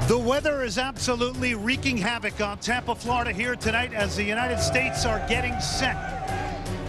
The weather is absolutely wreaking havoc on Tampa, Florida here tonight as the United States are getting set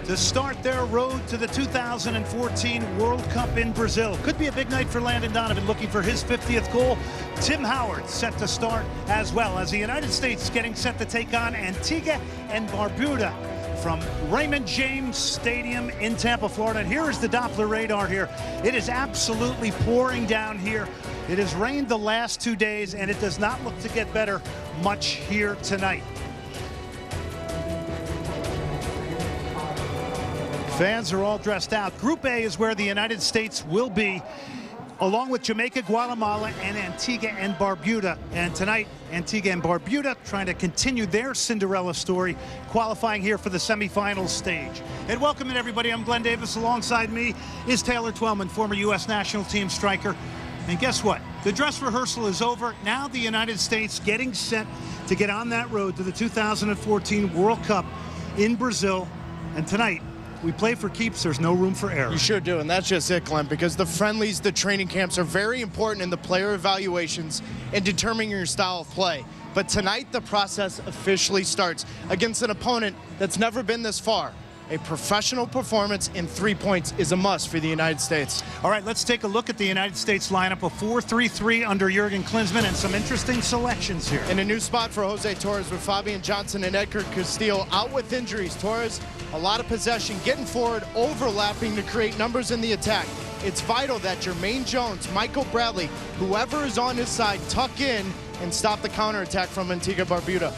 to start their road to the 2014 World Cup in Brazil. Could be a big night for Landon Donovan looking for his 50th goal. Tim Howard set to start as well as the United States getting set to take on Antigua and Barbuda from Raymond James Stadium in Tampa, Florida. And here is the Doppler radar here. It is absolutely pouring down here. It has rained the last 2 days, and it does not look to get better much here tonight. Fans are all dressed out. Group A is where the United States will be, along with Jamaica, Guatemala, and Antigua and Barbuda. And tonight, Antigua and Barbuda trying to continue their Cinderella story, qualifying here for the semifinals stage. And welcome in, everybody. I'm Glenn Davis. Alongside me is Taylor Twellman, former U.S. national team striker. And guess what? The dress rehearsal is over. Now the United States getting set to get on that road to the 2014 World Cup in Brazil. And tonight, we play for keeps. There's no room for error. You sure do, and that's just it, Glenn, because the friendlies, the training camps are very important in the player evaluations and determining your style of play. But tonight, the process officially starts against an opponent that's never been this far. A professional performance in 3 points is a must for the United States. All right, let's take a look at the United States lineup of 4-3-3 under Jurgen Klinsmann and some interesting selections here. In a new spot for Jose Torres with Fabian Johnson and Edgar Castillo out with injuries. Torres, a lot of possession, getting forward, overlapping to create numbers in the attack. It's vital that Jermaine Jones, Michael Bradley, whoever is on his side, tuck in and stop the counterattack from Antigua Barbuda.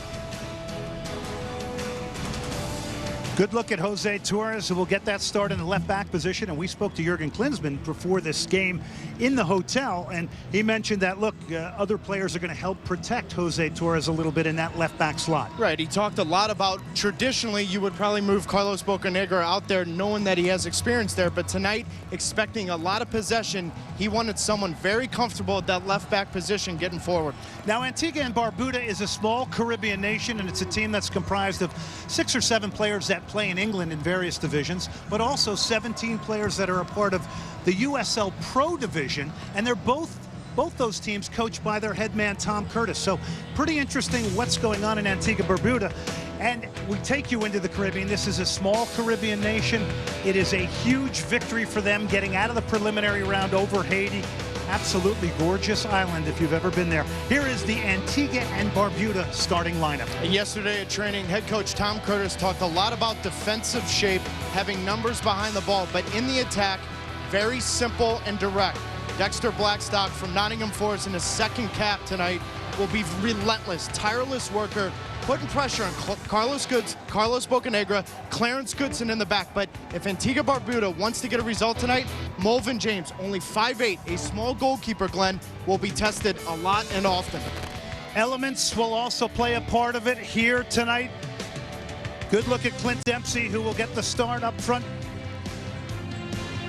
Good look at Jose Torres, who will get that start in the left back position. And we spoke to Jurgen Klinsmann before this game in the hotel, and he mentioned that, look, other players are going to help protect Jose Torres a little bit in that left back slot. Right. He talked a lot about traditionally you would probably move Carlos Bocanegra out there knowing that he has experience there. But tonight, expecting a lot of possession, he wanted someone very comfortable at that left back position getting forward. Now, Antigua and Barbuda is a small Caribbean nation, and it's a team that's comprised of 6 or 7 players that play in England in various divisions, but also 17 players that are a part of the USL Pro Division, and they're both those teams coached by their head man Tom Curtis. So pretty interesting what's going on in Antigua Barbuda. And we take you into the Caribbean. This is a small Caribbean nation. It is a huge victory for them getting out of the preliminary round over Haiti. Absolutely gorgeous island if you've ever been there. Here is the Antigua and Barbuda starting lineup. And yesterday at training, head coach Tom Curtis talked a lot about defensive shape, having numbers behind the ball, but in the attack, very simple and direct. Dexter Blackstock from Nottingham Forest in his second cap tonight will be relentless, tireless worker, putting pressure on Carlos Bocanegra, Clarence Goodson in the back. But if Antigua Barbuda wants to get a result tonight, Mulvin James, only 5'8", a small goalkeeper, Glenn, will be tested a lot and often. Elements will also play a part of it here tonight. Good look at Clint Dempsey, who will get the start up front.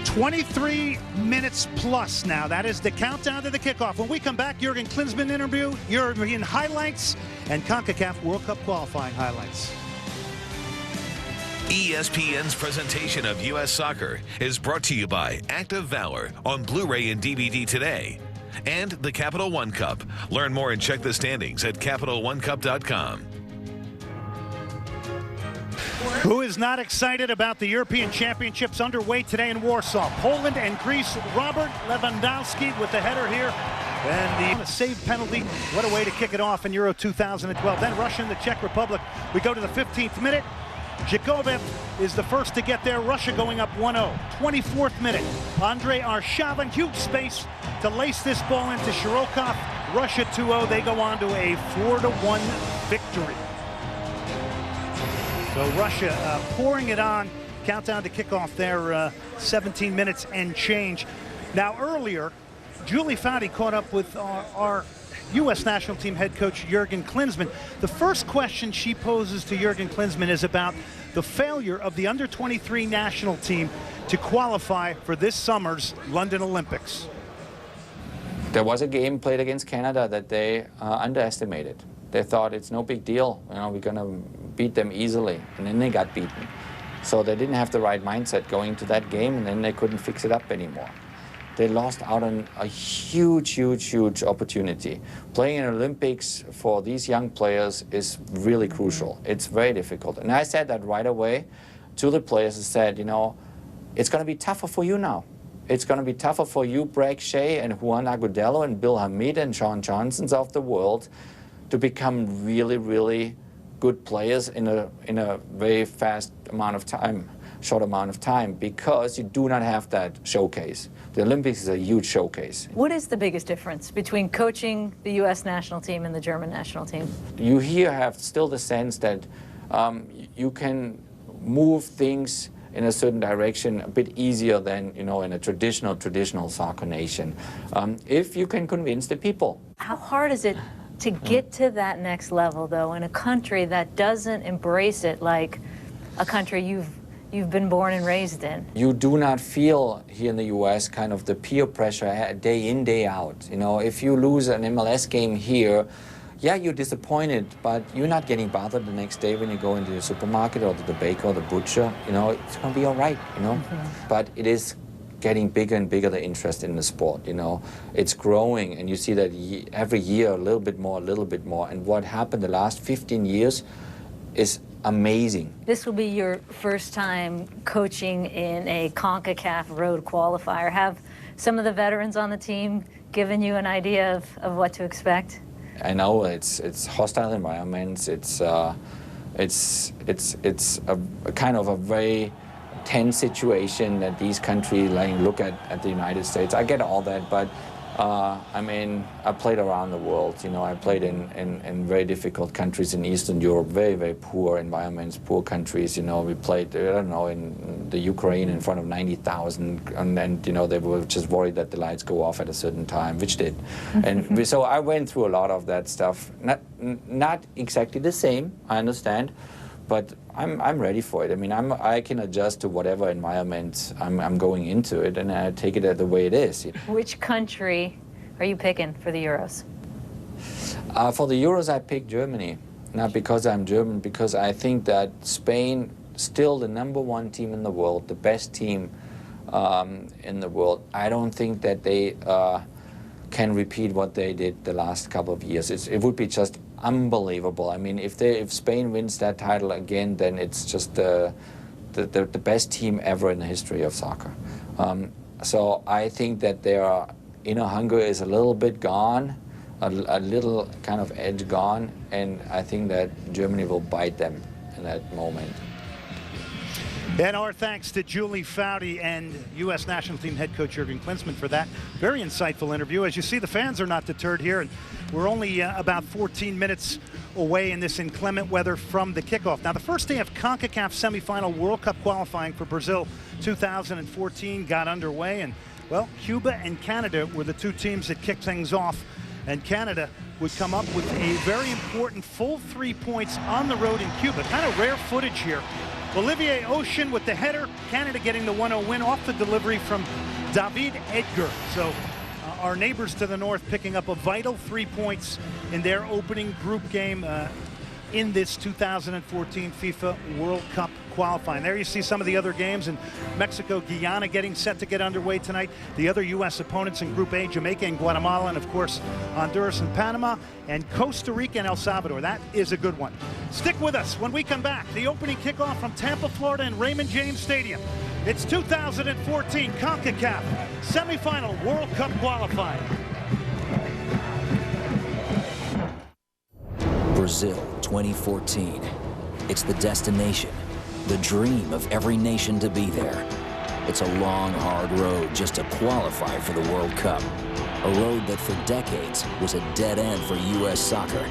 23 minutes plus now. That is the countdown to the kickoff. When we come back, Jurgen Klinsmann interview, European highlights, and Concacaf World Cup qualifying highlights. ESPN's presentation of U.S. Soccer is brought to you by Active Valor on Blu-ray and DVD today, and the Capital One Cup. Learn more and check the standings at CapitalOneCup.com. Who is not excited about the European Championships underway today in Warsaw? Poland and Greece. Robert Lewandowski with the header here. And the save penalty. What a way to kick it off in Euro 2012. Then Russia and the Czech Republic. We go to the 15th minute. Jakovev is the first to get there. Russia going up 1-0. 24th minute. Andrei Arshavin, huge space to lace this ball into Shirokov. Russia 2-0. They go on to a 4-1 victory. So Russia pouring it on. Countdown to kickoff there, 17 minutes and change. Now earlier, Julie Foudy caught up with our U.S. national team head coach Jurgen Klinsmann. The first question she poses to Jurgen Klinsmann is about the failure of the under-23 national team to qualify for this summer's London Olympics. There was a game played against Canada that they underestimated. They thought it's no big deal, you know, we're going to beat them easily, and then they got beaten. So they didn't have the right mindset going into that game, and then they couldn't fix it up anymore. they lost out on a huge, huge, huge opportunity. Playing in Olympics for these young players is really crucial. It's very difficult. And I said that right away to the players. I said, you know, it's going to be tougher for you now. It's going to be tougher for you, Bragg Shea and Juan Agudelo and Bill Hamid and Shawn Johnsons of the world to become really, really good players in a very fast amount of time, short amount of time, because you do not have that showcase. The Olympics is a huge showcase. What is the biggest difference between coaching the U.S. national team and the German national team? You here have still the sense that you can move things in a certain direction a bit easier than, you know, in a traditional soccer nation, if you can convince the people. How hard is it to get to that next level, though, in a country that doesn't embrace it like a country you've been born and raised in? You do not feel here in the U.S. kind of the peer pressure day in, day out. You know, if you lose an MLS game here, yeah, you're disappointed, but you're not getting bothered the next day when you go into the supermarket or to the baker or the butcher. You know, it's going to be all right, you know. But it is getting bigger and bigger, the interest in the sport, you know. It's growing, and you see that every year a little bit more. And what happened the last 15 years is amazing. This will be your first time coaching in a CONCACAF road qualifier. Have some of the veterans on the team given you an idea of what to expect? I know it's hostile environments. It's a kind of a very tense situation that these countries look at the United States. I get all that, but I mean, I played around the world. You know, I played in very difficult countries in Eastern Europe, very, very poor environments, poor countries. You know, we played, I don't know, in the Ukraine in front of 90,000, and then, you know, they were just worried that the lights go off at a certain time, which did. And so I went through a lot of that stuff. Not exactly the same, I understand, but I'm ready for it. I mean, I can adjust to whatever environment I'm going into it, and I take it the way it is. Which country are you picking for the Euros? For the Euros, I picked Germany. Not because I'm German, because I think that Spain, still the #1 team in the world, the best team in the world. I don't think that they can repeat what they did the last couple of years. It would be just unbelievable. I mean, if Spain wins that title again, then it's just the best team ever in the history of soccer. So I think that their inner hunger is a little bit gone, a little kind of edge gone, and I think that Germany will bite them in that moment. And our thanks to Julie Foudy and U.S. national team head coach Jurgen Klinsmann for that very insightful interview. As you see, the fans are not deterred here, and we're only about 14 minutes away in this inclement weather from the kickoff. Now, the first day of CONCACAF semifinal World Cup qualifying for Brazil 2014 got underway, and, well, Cuba and Canada were the two teams that kicked things off, and Canada would come up with a very important full 3 points on the road in Cuba. Kind of rare footage here. Olivier Ocean with the header, Canada getting the 1-0 win off the delivery from David Edgar. So our neighbors to the north picking up a vital 3 points in their opening group game in this 2014 FIFA World Cup qualifying. There you see some of the other games, and Mexico, Guyana getting set to get underway tonight. The other U.S. opponents in Group A, Jamaica and Guatemala, and of course Honduras and Panama, and Costa Rica and El Salvador. That is a good one. Stick with us when we come back. The opening kickoff from Tampa, Florida and Raymond James Stadium. It's 2014 CONCACAF semifinal World Cup qualifying. Brazil 2014. It's the destination, the dream of every nation to be there. It's a long, hard road just to qualify for the World Cup. A road that for decades was a dead end for U.S. soccer.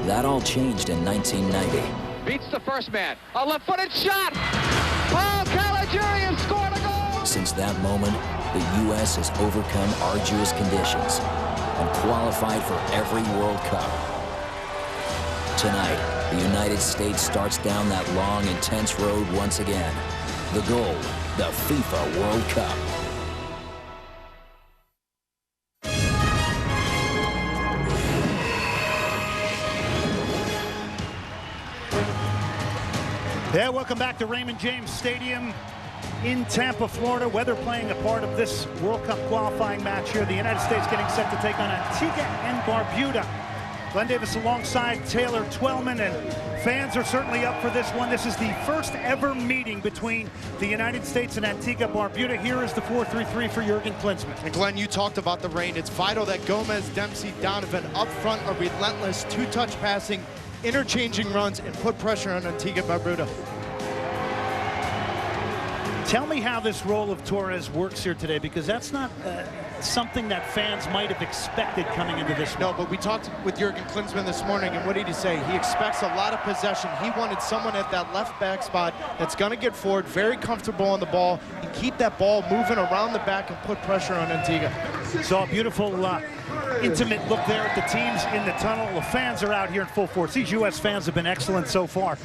That all changed in 1990. Beats the first man. A left-footed shot! Oh, Caligiuri scored a goal! Since that moment, the U.S. has overcome arduous conditions and qualified for every World Cup. Tonight, the United States starts down that long, intense road once again. The goal, the FIFA World Cup. Yeah, welcome back to Raymond James Stadium. in Tampa, Florida. Weather playing a part of this World Cup qualifying match here. The United States getting set to take on Antigua and Barbuda. Glenn Davis alongside Taylor Twellman, and fans are certainly up for this one. This is the first ever meeting between the United States and Antigua Barbuda. Here is the 4-3-3 for Jurgen Klinsmann. And Glenn, you talked about the rain. It's vital that Gomez, Dempsey, Donovan up front are relentless, two-touch passing, interchanging runs, and put pressure on Antigua Barbuda. Tell me how this role of Torres works here today, because that's not something that fans might have expected coming into this one. No, but we talked with Jurgen Klinsmann this morning, and what did he say? He expects a lot of possession. He wanted someone at that left back spot that's going to get forward, very comfortable on the ball, and keep that ball moving around the back and put pressure on Antigua. Saw a beautiful intimate look there at the teams in the tunnel. The fans are out here in full force. These U.S. fans have been excellent so far.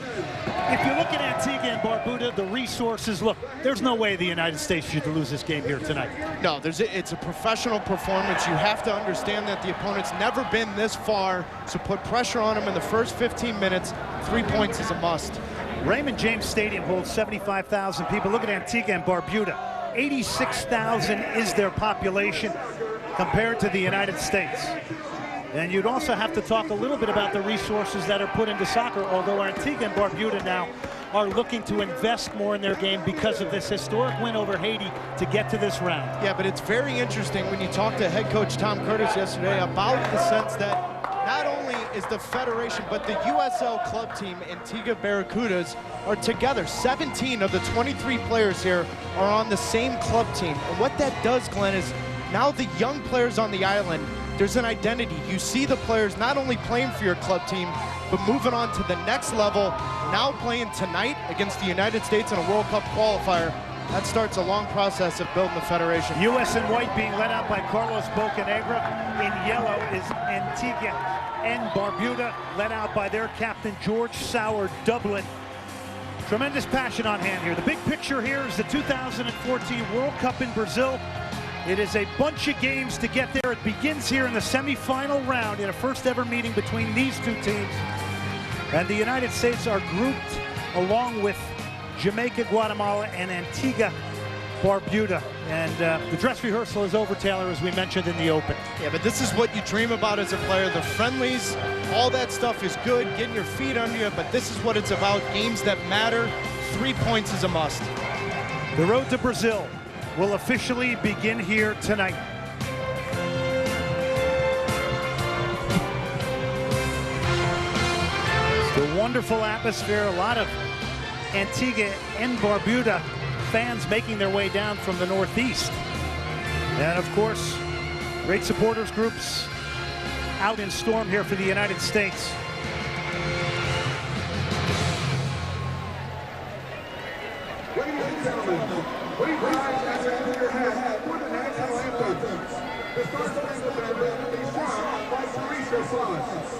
If you look at Antigua and Barbuda, the resources, look, there's no way the United States should lose this game here tonight. No, it's a professional performance. You have to understand that the opponent's never been this far, so put pressure on them in the first 15 minutes. 3 points is a must. Raymond James Stadium holds 75,000 people. Look at Antigua and Barbuda. 86,000 is their population compared to the United States. And you'd also have to talk a little bit about the resources that are put into soccer, although Antigua and Barbuda now are looking to invest more in their game because of this historic win over Haiti to get to this round. Yeah, but it's very interesting when you talk to head coach Tom Curtis yesterday about the sense that not only is the federation, but the USL club team, Antigua Barracudas, are together. 17 of the 23 players here are on the same club team. And what that does, Glenn, is now the young players on the island, there's an identity. You see the players not only playing for your club team, but moving on to the next level, now playing tonight against the United States in a World Cup qualifier. That starts a long process of building the federation. U.S. in white being led out by Carlos Bocanegra. In yellow is Antigua and Barbuda, led out by their captain, George Sauer Dublin. Tremendous passion on hand here. The big picture here is the 2014 World Cup in Brazil. It is a bunch of games to get there. It begins here in the semifinal round in a first ever meeting between these two teams. And the United States are grouped along with Jamaica, Guatemala, and Antigua Barbuda. And the dress rehearsal is over, Taylor, as we mentioned in the open. Yeah, but this is what you dream about as a player. The friendlies, all that stuff is good, getting your feet under you, but this is what it's about, games that matter. 3 points is a must. The road to Brazil will officially begin here tonight. It's a wonderful atmosphere, a lot of Antigua and Barbuda fans making their way down from the northeast. And of course, great supporters groups out in storm here for the United States. Ladies and gentlemen, we rise as your hat for the national anthem. The Star Spangled Banner is shot by Teresa Fox.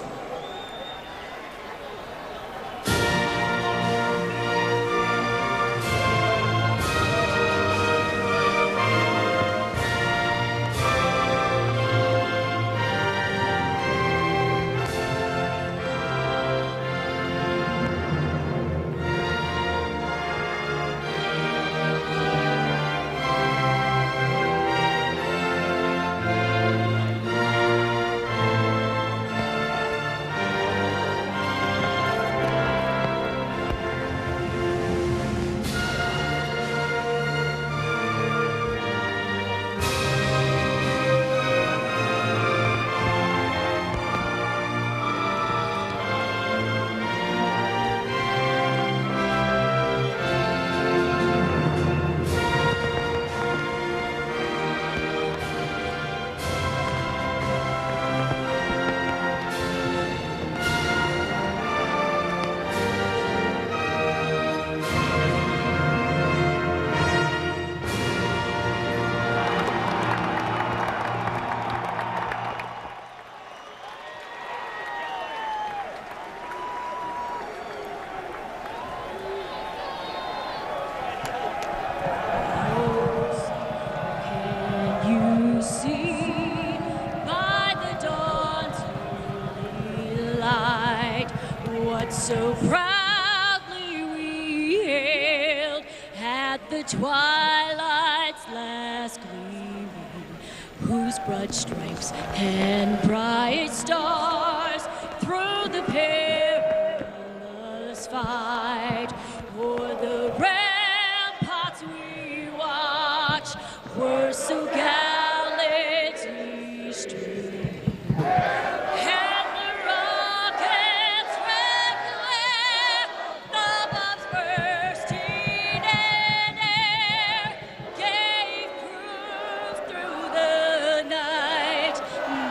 So proudly we hailed at the twilight's last gleaming, whose broad stripes and bright stars through the perilous fight o'er the ramparts we watch were so gallantly streaming. And the rockets' red glare, the bombs bursting in air, gave proof through the night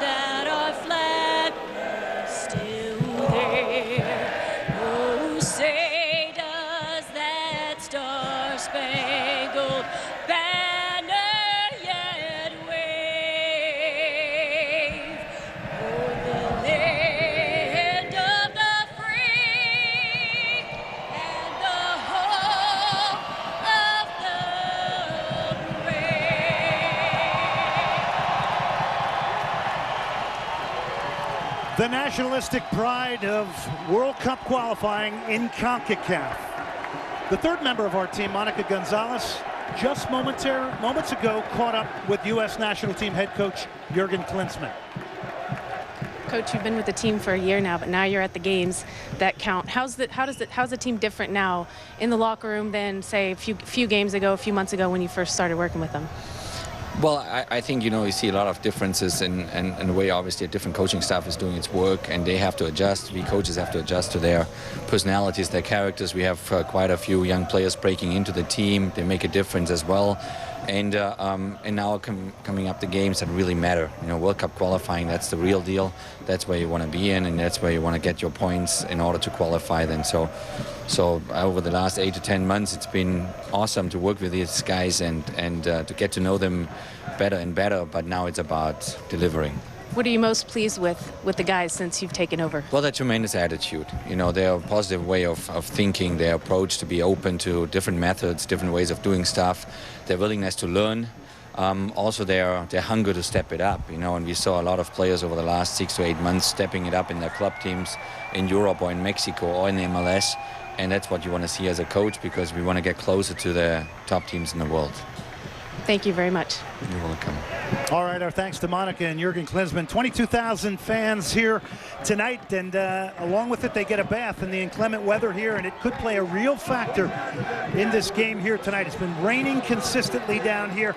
that our flag was still there. Oh, say does that star-spangled banner yet wave o'er the land of the free and the home of the brave. The nationalistic pride of World Cup qualifying in CONCACAF. The third member of our team, Monica Gonzalez, just moments ago caught up with U.S. national team head coach Jurgen Klinsmann. Coach, you've been with the team for a year now, but now you're at the games that count. How's the team different now in the locker room than, say, a few games ago, a few months ago when you first started working with them? Well, I think, you see a lot of differences in the way, obviously, a different coaching staff is doing its work, and they have to adjust. We coaches have to adjust to their personalities, their characters. We have quite a few young players breaking into the team. They make a difference as well. And now coming up the games that really matter. World Cup qualifying, that's the real deal. That's where you want to be in, and that's where you want to get your points in order to qualify then. So over the last 8 to 10 months, it's been awesome to work with these guys and to get to know them better and better. But now it's about delivering. What are you most pleased with the guys since you've taken over? Well, their tremendous attitude. Their positive way of thinking, their approach to be open to different methods, different ways of doing stuff, their willingness to learn, also their hunger to step it up. And we saw a lot of players over the last 6 to 8 months stepping it up in their club teams in Europe or in Mexico or in the MLS. And that's what you want to see as a coach, because we want to get closer to the top teams in the world. Thank you very much. You're welcome. All right, our thanks to Monica and Jurgen Klinsmann. 22,000 fans here tonight, and along with it, they get a bath in the inclement weather here, and it could play a real factor in this game here tonight. It's been raining consistently down here.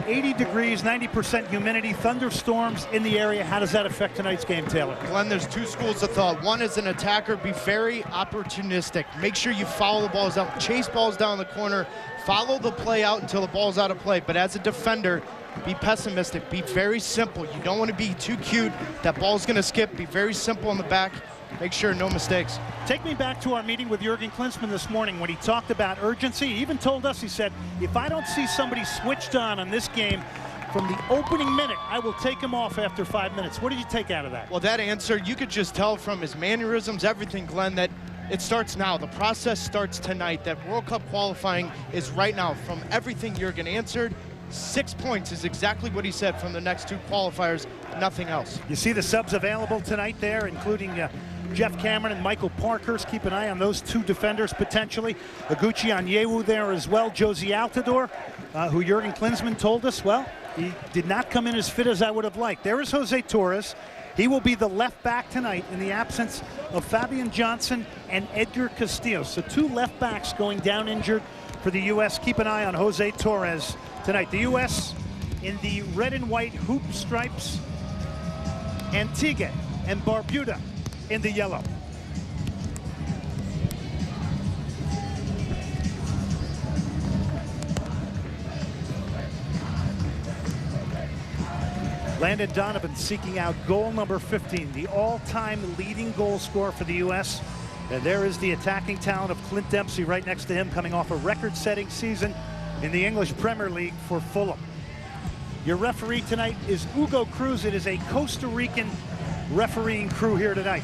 80 degrees, 90% humidity, thunderstorms in the area. How does that affect tonight's game, Taylor? Glenn, there's two schools of thought. One is an attacker, be very opportunistic. Make sure you follow the balls out, chase balls down the corner, follow the play out until the ball's out of play. But as a defender, be pessimistic, be very simple. You don't want to be too cute. That ball's going to skip. Be very simple in the back. Make sure no mistakes. Take me back to our meeting with Jurgen Klinsmann this morning when he talked about urgency. He even told us, he said, if I don't see somebody switched on this game from the opening minute, I will take him off after 5 minutes. What did you take out of that? Well, that answer, you could just tell from his mannerisms, everything, Glenn, that it starts now. The process starts tonight. That World Cup qualifying is right now. From everything Jurgen answered, 6 points is exactly what he said from the next two qualifiers, nothing else. You see the subs available tonight there, including Jeff Cameron and Michael Parkhurst. Keep an eye on those two defenders potentially. Aguchi Onyewu there as well. Josie Altidore, who Jurgen Klinsmann told us, well, he did not come in as fit as I would have liked. There is Jose Torres. He will be the left back tonight in the absence of Fabian Johnson and Edgar Castillo. So two left backs going down injured for the U.S. Keep an eye on Jose Torres tonight. The U.S. in the red and white hoop stripes. Antigua and Barbuda in the yellow. Landon Donovan seeking out goal number 15, the all-time leading goal scorer for the U.S. And there is the attacking talent of Clint Dempsey right next to him, coming off a record-setting season in the English Premier League for Fulham. Your referee tonight is Hugo Cruz. It is a Costa Rican refereeing crew here tonight.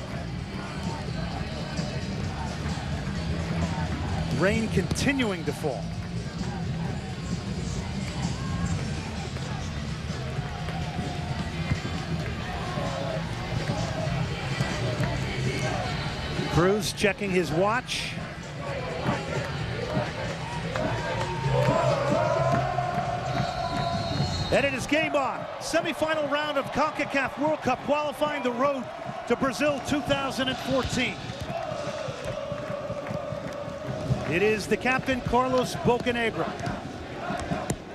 Rain continuing to fall. Cruz checking his watch. And it is game on. Semi-final round of Concacaf World Cup qualifying the road to Brazil 2014. It is the captain, Carlos Bocanegra.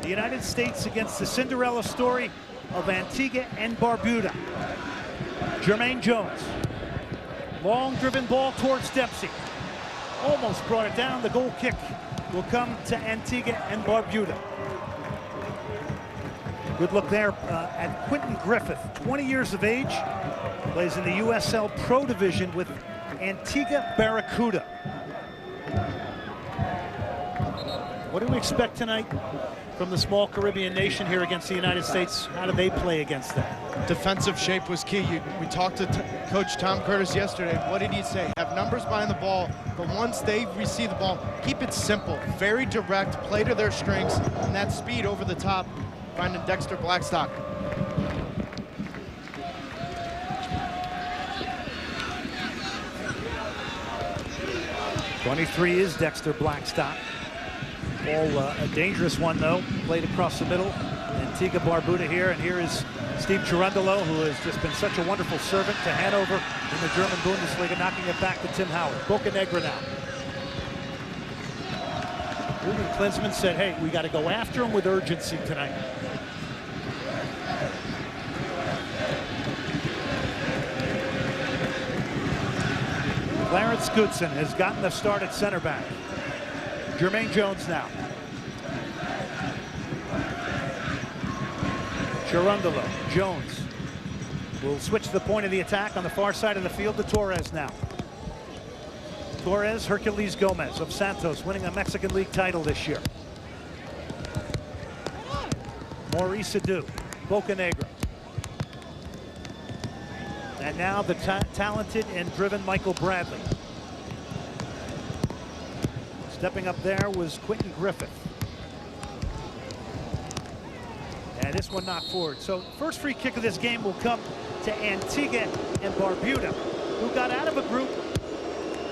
The United States against the Cinderella story of Antigua and Barbuda. Jermaine Jones. Long driven ball towards Dempsey. Almost brought it down. The goal kick will come to Antigua and Barbuda. Good look there at Quentin Griffith, 20 years of age, plays in the USL Pro Division with Antigua Barbuda. What do we expect tonight from the small Caribbean nation here against the United States? How do they play against that? Defensive shape was key. We talked to Coach Tom Curtis yesterday. What did he say? Have numbers behind the ball, but once they receive the ball, keep it simple, very direct, play to their strengths, and that speed over the top, finding Dexter Blackstock. '23 is Dexter Blackstock. Ball a dangerous one though, played across the middle. Antigua Barbuda here, and here is Steve Cherundolo, who has just been such a wonderful servant to Hanover in the German Bundesliga, knocking it back to Tim Howard. Bocanegra now. Jürgen Klinsmann said, hey, we got to go after him with urgency tonight. Clarence Goodson has gotten the start at center back. Jermaine Jones now. Cherundolo. Jones will switch to the point of the attack on the far side of the field to Torres now. Torres, Hercules Gomez of Santos, winning a Mexican League title this year. Maurice Adu, Bocanegra. And now the talented and driven Michael Bradley. Stepping up there was Quentin Griffith. And this one knocked forward. So first free kick of this game will come to Antigua and Barbuda, who got out of a group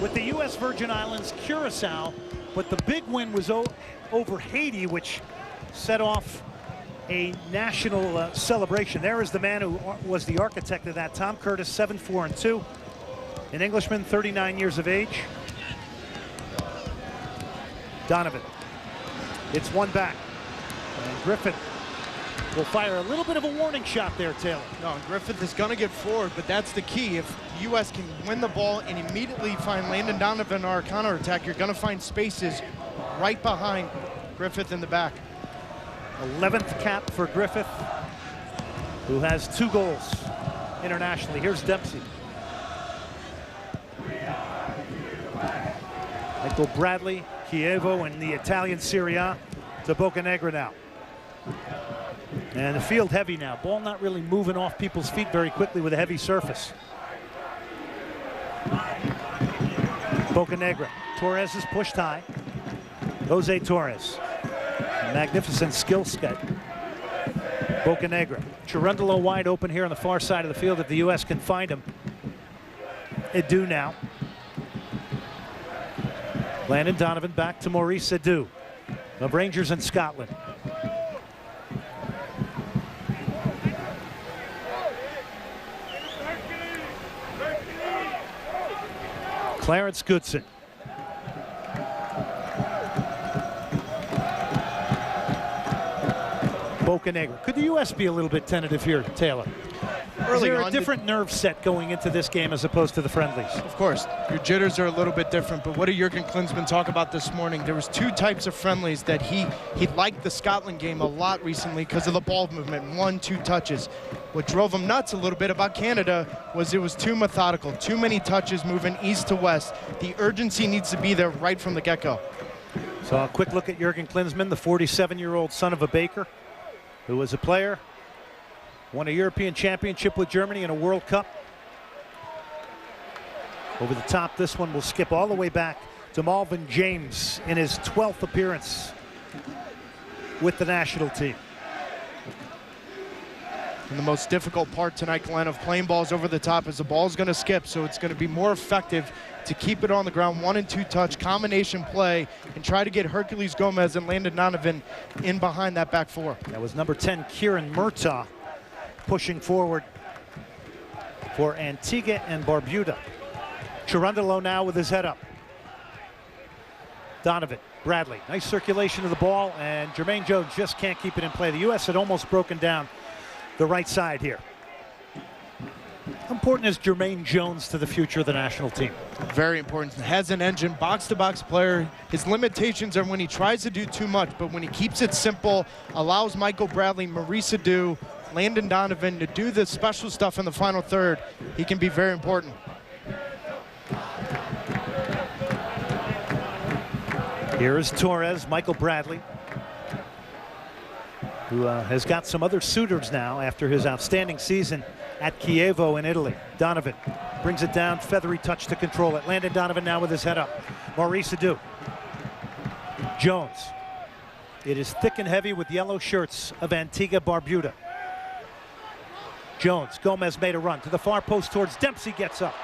with the U.S. Virgin Islands, Curacao, but the big win was over Haiti, which set off a national celebration. There is the man who was the architect of that, Tom Curtis, 7-4-2, an Englishman, 39 years of age. Donovan, it's one back, and Griffith will fire a little bit of a warning shot there, Taylor. No, Griffith is going to get forward, but that's the key. If the U.S. can win the ball and immediately find Landon Donovan on our counterattack, you're going to find spaces right behind Griffith in the back. 11th cap for Griffith, who has 2 goals internationally. Here's Dempsey. Michael Bradley, Chievo, and the Italian Serie A to Bocanegra now. And the field heavy now. Ball not really moving off people's feet very quickly with a heavy surface. Bocanegra. Torres is pushed high. Jose Torres. Magnificent skill set. Bocanegra. Cherundolo wide open here on the far side of the field if the U.S. can find him. Adu now. Landon Donovan back to Maurice Adu of Rangers in Scotland. Clarence Goodson. Bocanegra. Could the U.S. be a little bit tentative here, Taylor? Is there a different nerve set going into this game as opposed to the friendlies? Of course, your jitters are a little bit different, but what did Jürgen Klinsmann talk about this morning? There was 2 types of friendlies that he liked the Scotland game a lot recently because of the ball movement, 1-2 touches. What drove him nuts a little bit about Canada was it was too methodical, too many touches moving east to west. The urgency needs to be there right from the get-go. So a quick look at Jürgen Klinsmann, the 47-year-old son of a baker, who was a player, won a European Championship with Germany and a World Cup. Over the top, this one will skip all the way back to Malvin James in his 12th appearance with the national team. And the most difficult part tonight, Glenn, of playing balls over the top is the ball's going to skip, so it's going to be more effective to keep it on the ground, 1 and 2 touch, combination play, and try to get Hercules Gomez and Landon Donovan in behind that back four. That was number 10, Kieran Murtaugh, pushing forward for Antigua and Barbuda. Cherundolo now with his head up. Donovan, Bradley, nice circulation of the ball, and Jermaine Jones just can't keep it in play. The U.S. had almost broken down the right side here. How important is Jermaine Jones to the future of the national team? Very important. Has an engine, box-to-box player. His limitations are when he tries to do too much, but when he keeps it simple, allows Michael Bradley, Maurice Adu, Landon Donovan to do the special stuff in the final third, he can be very important. Here is Torres, Michael Bradley, who has got some other suitors now after his outstanding season at Chievo in Italy. Donovan brings it down, feathery touch to control it. Landon Donovan now with his head up. Maurice Adu. Jones. It is thick and heavy with yellow shirts of Antigua Barbuda. Jones, Gomez made a run to the far post towards Dempsey, gets up.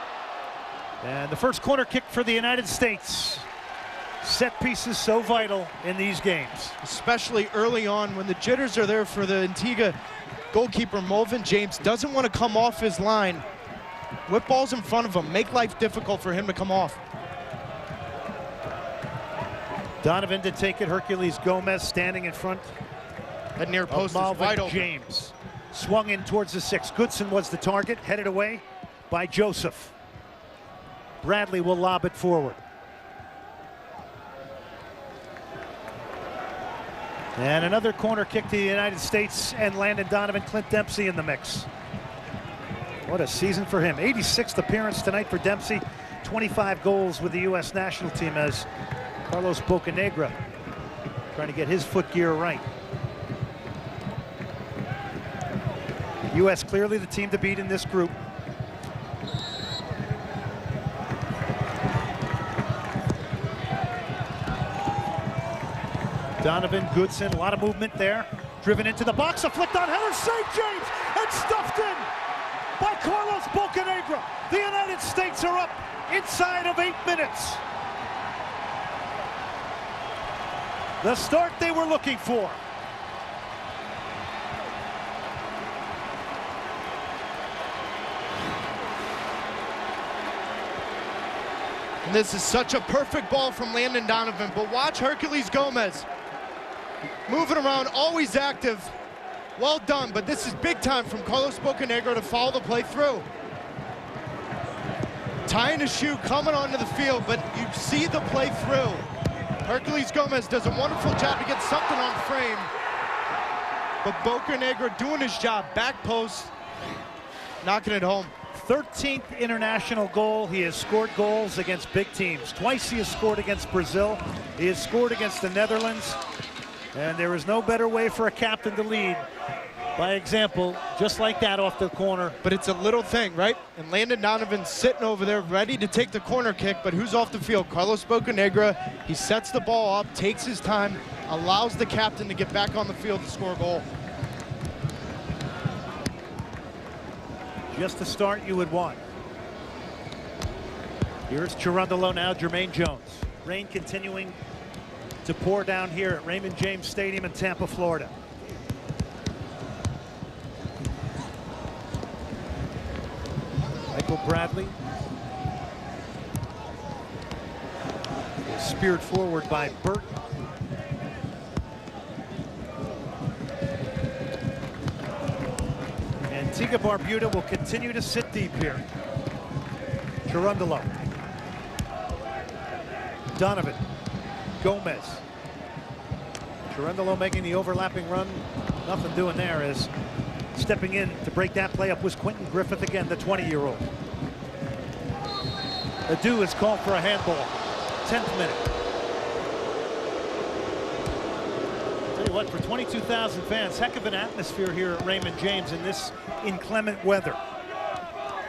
And the first corner kick for the United States. Set pieces so vital in these games. Especially early on when the jitters are there for the Antigua goalkeeper. Melvin James doesn't want to come off his line. Whip balls in front of him, make life difficult for him to come off. Donovan to take it, Hercules Gomez standing in front. That near post is wide open. James swung in towards the 6. Goodson was the target, headed away by Joseph. Bradley will lob it forward. And another corner kick to the United States, and Landon Donovan, Clint Dempsey in the mix. What a season for him. 86th appearance tonight for Dempsey. 25 goals with the U.S. national team as Carlos Bocanegra trying to get his foot gear right. U.S. clearly the team to beat in this group. Donovan, Goodson, a lot of movement there. Driven into the box, a flicked on header, St. James, and stuffed in by Carlos Bocanegra. The United States are up inside of 8 minutes. The start they were looking for. And this is such a perfect ball from Landon Donovan, but watch Hercules Gomez. Moving around, always active. Well done, but this is big time from Carlos Bocanegra to follow the play through. Tying his shoe, coming onto the field, but you see the play through. Hercules Gomez does a wonderful job to get something on frame. But Bocanegra doing his job, back post, knocking it home. 13th international goal. He has scored goals against big teams. Twice he has scored against Brazil. He has scored against the Netherlands. And there is no better way for a captain to lead by example, just like that off the corner. But it's a little thing, right? And Landon Donovan's sitting over there ready to take the corner kick, but who's off the field? Carlos Bocanegra. He sets the ball up, takes his time, allows the captain to get back on the field to score a goal. Just the start you would want. Here's Cherundolo now, Jermaine Jones. Rain continuing to pour down here at Raymond James Stadium in Tampa, Florida. Michael Bradley. Speared forward by Burton. Antigua Barbuda will continue to sit deep here. Cherundolo. Donovan. Gomez. Cherundolo making the overlapping run. Nothing doing there as stepping in to break that play up was Quentin Griffith again, the 20-year-old. Adu is called for a handball. 10th minute. Tell you what, for 22,000 fans, heck of an atmosphere here at Raymond James in this inclement weather.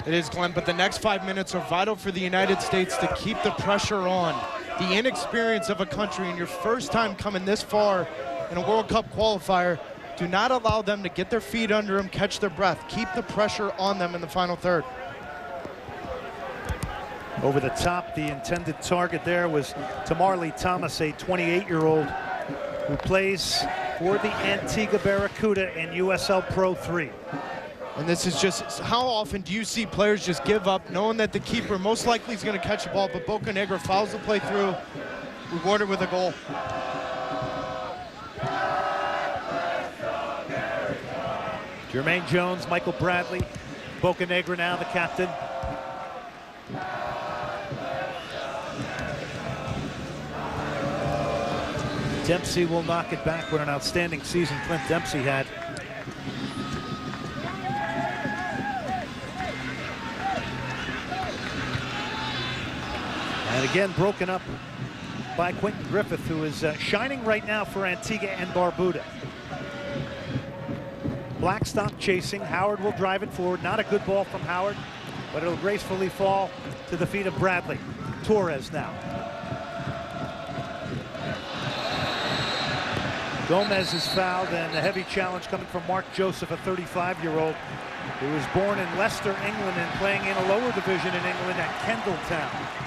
It is, Glenn, but the next 5 minutes are vital for the United States to keep the pressure on. The inexperience of a country in your first time coming this far in a World Cup qualifier, Do not allow them to get their feet under them, catch their breath. Keep the pressure on them in the final third. Over the top, the intended target there was Tamarly Thomas, a 28-year-old who plays for the Antigua Barbuda in USL Pro 3. And this is just, how often do you see players just give up knowing that the keeper most likely is going to catch the ball, but Bocanegra fouls the play through, rewarded with a goal. Jermaine Jones, Michael Bradley, Bocanegra now the captain. Dempsey will knock it back. What an outstanding season Clint Dempsey had. And again, broken up by Quentin Griffith, who is shining right now for Antigua and Barbuda. Blackstock chasing. Howard will drive it forward. Not a good ball from Howard, but it'll gracefully fall to the feet of Bradley. Torres now. Gomez is fouled, and a heavy challenge coming from Mark Joseph, a 35-year-old who was born in Leicester, England, and playing in a lower division in England at Kendalltown.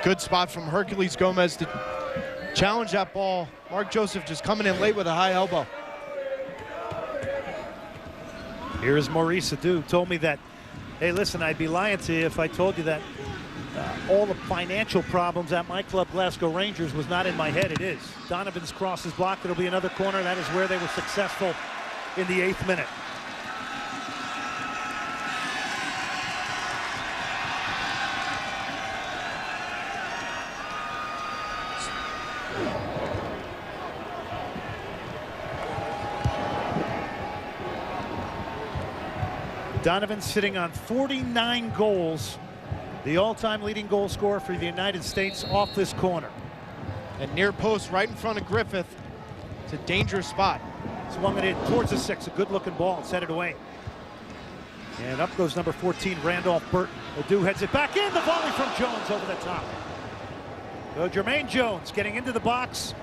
Good spot from Hercules Gomez to challenge that ball. Mark Joseph just coming in late with a high elbow. Here's Maurice Adu. Told me that, hey, listen, I'd be lying to you if I told you that all the financial problems at my club, Glasgow Rangers, was not in my head. It is. Donovan's cross is blocked. It'll be another corner. That is where they were successful in the 8th minute. Donovan sitting on 49 goals, the all-time leading goal scorer for the United States off this corner. And near post right in front of Griffith. It's a dangerous spot. Swung it in towards the 6, a good-looking ball, set it away. And up goes number 14, Randolph Burton. Adu heads it back in, the volley from Jones over the top. So Jermaine Jones getting into the box,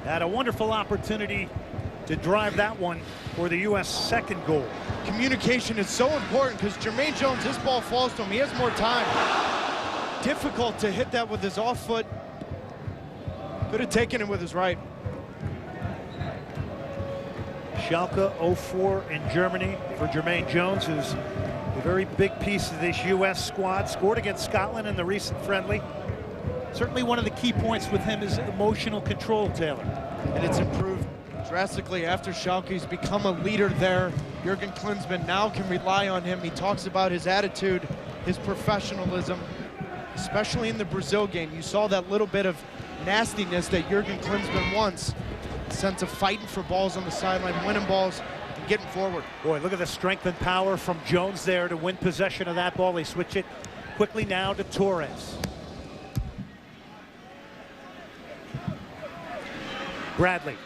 had a wonderful opportunity to drive that one for the U.S. second goal. Communication is so important because Jermaine Jones, his ball falls to him. He has more time. Difficult to hit that with his off foot. Could have taken it with his right. Schalke 04 in Germany for Jermaine Jones, who's a very big piece of this U.S. squad. Scored against Scotland in the recent friendly. Certainly one of the key points with him is emotional control, Taylor. And it's improved drastically after Schalke. He's become a leader there. Jurgen Klinsmann now can rely on him. He talks about his attitude, his professionalism, especially in the Brazil game. You saw that little bit of nastiness that Jurgen Klinsmann wants. A sense of fighting for balls on the sideline, winning balls, and getting forward. Boy, look at the strength and power from Jones there to win possession of that ball. They switch it quickly now to Torres. Bradley.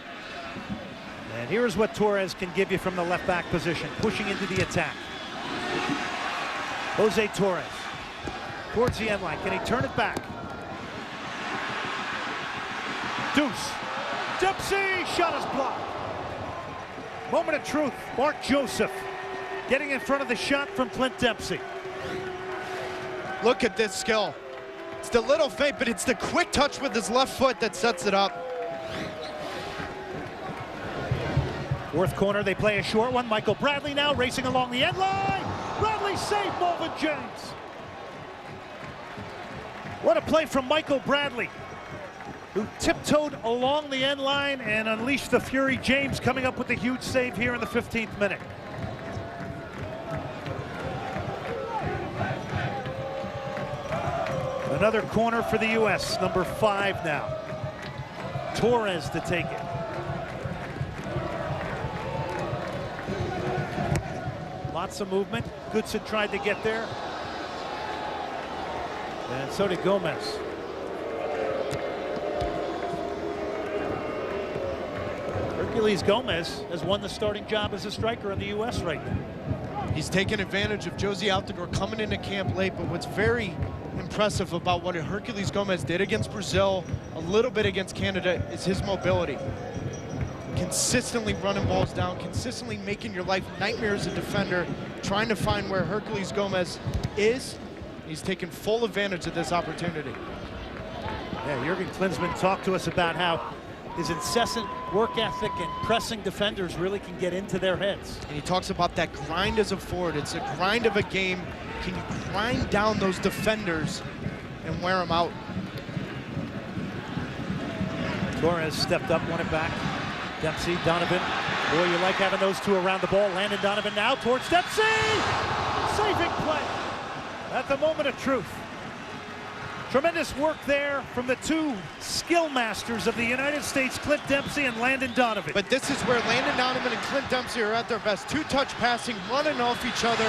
And here's what Torres can give you from the left back position, pushing into the attack. Jose Torres towards the end line. Can he turn it back? Deuce. Dempsey, shot is blocked. Moment of truth. Mark Joseph getting in front of the shot from Clint Dempsey. Look at this skill. It's the little feint, but it's the quick touch with his left foot that sets it up. Fourth corner, they play a short one. Michael Bradley now racing along the end line. Bradley saved Melvin James. What a play from Michael Bradley, who tiptoed along the end line and unleashed the fury. James coming up with a huge save here in the 15th minute. Another corner for the U.S., number 5 now. Torres to take it. Lots of movement. Goodson tried to get there. And so did Gomez. Herculez Gomez has won the starting job as a striker in the U.S. right now. He's taken advantage of Josie Altidore coming into camp late, but what's very impressive about what Herculez Gomez did against Brazil, a little bit against Canada, is his mobility. Consistently running balls down, consistently making your life nightmare as a defender, trying to find where Herculez Gomez is. He's taken full advantage of this opportunity. Yeah, Jurgen Klinsmann talked to us about how his incessant work ethic and pressing defenders really can get into their heads. And he talks about that grind as a forward. It's a grind of a game. Can you grind down those defenders and wear them out? Torres stepped up, won it back. Dempsey, Donovan. Boy, you like having those two around the ball. Landon Donovan now towards Dempsey! Saving play at the moment of truth. Tremendous work there from the two skill masters of the United States, Clint Dempsey and Landon Donovan. But this is where Landon Donovan and Clint Dempsey are at their best. Two-touch passing, running off each other.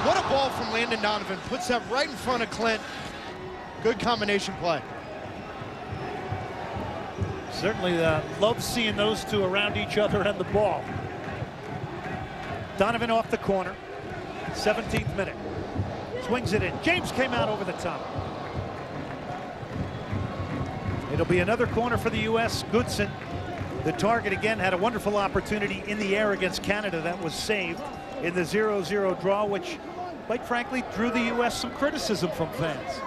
What a ball from Landon Donovan. Puts that right in front of Clint. Good combination play. Certainly love seeing those two around each other and the ball. Donovan off the corner, 17th minute. Swings it in. James came out over the top. It'll be another corner for the U.S. Goodson, the target again, had a wonderful opportunity in the air against Canada that was saved in the 0-0 draw, which, quite frankly, drew the U.S. some criticism from fans.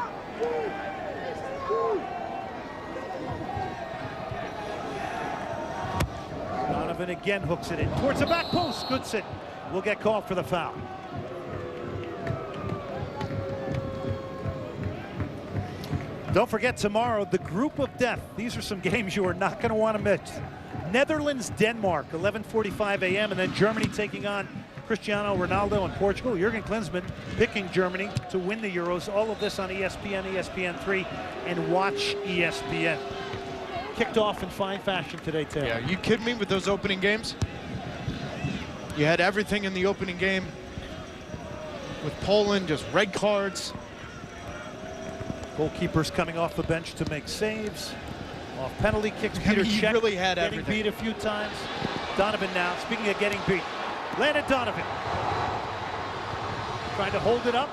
Donovan again hooks it in towards the back post. Goodson will get called for the foul. Don't forget tomorrow, the group of death. These are some games you are not going to want to miss. Netherlands, Denmark, 11:45 a.m. and then Germany taking on Cristiano Ronaldo and Portugal. Jurgen Klinsmann picking Germany to win the Euros. All of this on ESPN, ESPN3, and watch ESPN. Kicked off in fine fashion today, Taylor. Yeah, you kidding me with those opening games? You had everything in the opening game with Poland, just red cards. Goalkeepers coming off the bench to make saves. Off penalty kicks. Peter Cech really had getting everything. beat a few times. Donovan now, speaking of getting beat. Landon Donovan. Trying to hold it up.